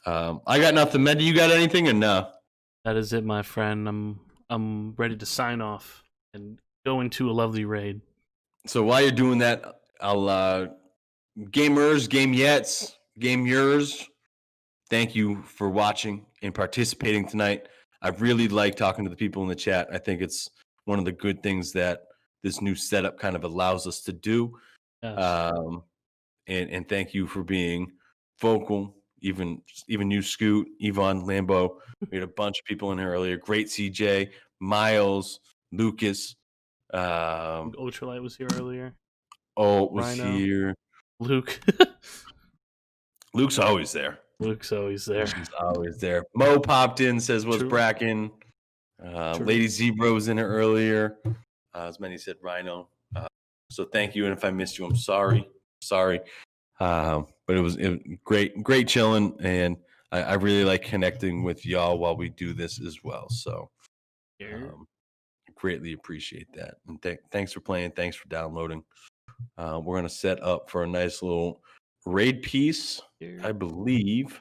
I got nothing. Mendy, you got anything or no? That is it, my friend. I'm ready to sign off and go into a lovely raid. So while you're doing that, I'll gamers, gameyettes, game yours. Thank you for watching and participating tonight. I really like talking to the people in the chat. I think it's one of the good things that this new setup kind of allows us to do. Yes. And thank you for being vocal. Even you, Scoot, Yvonne, Lambo. We had a bunch of people in here earlier. Great CJ, Miles, Lucas. Ultralight was here earlier. Oh, was Rhino. here. Luke. Luke's always there. Luke's always there. He's always there. Mo popped in, says, "What's True. Bracken?" Lady Zebra was in here earlier. As many said, Rhino. So thank you. And if I missed you, I'm sorry. But it was great chilling. And I really like connecting with y'all while we do this as well. So greatly appreciate that. And thanks for playing. Thanks for downloading. We're going to set up for a nice little raid piece, I believe.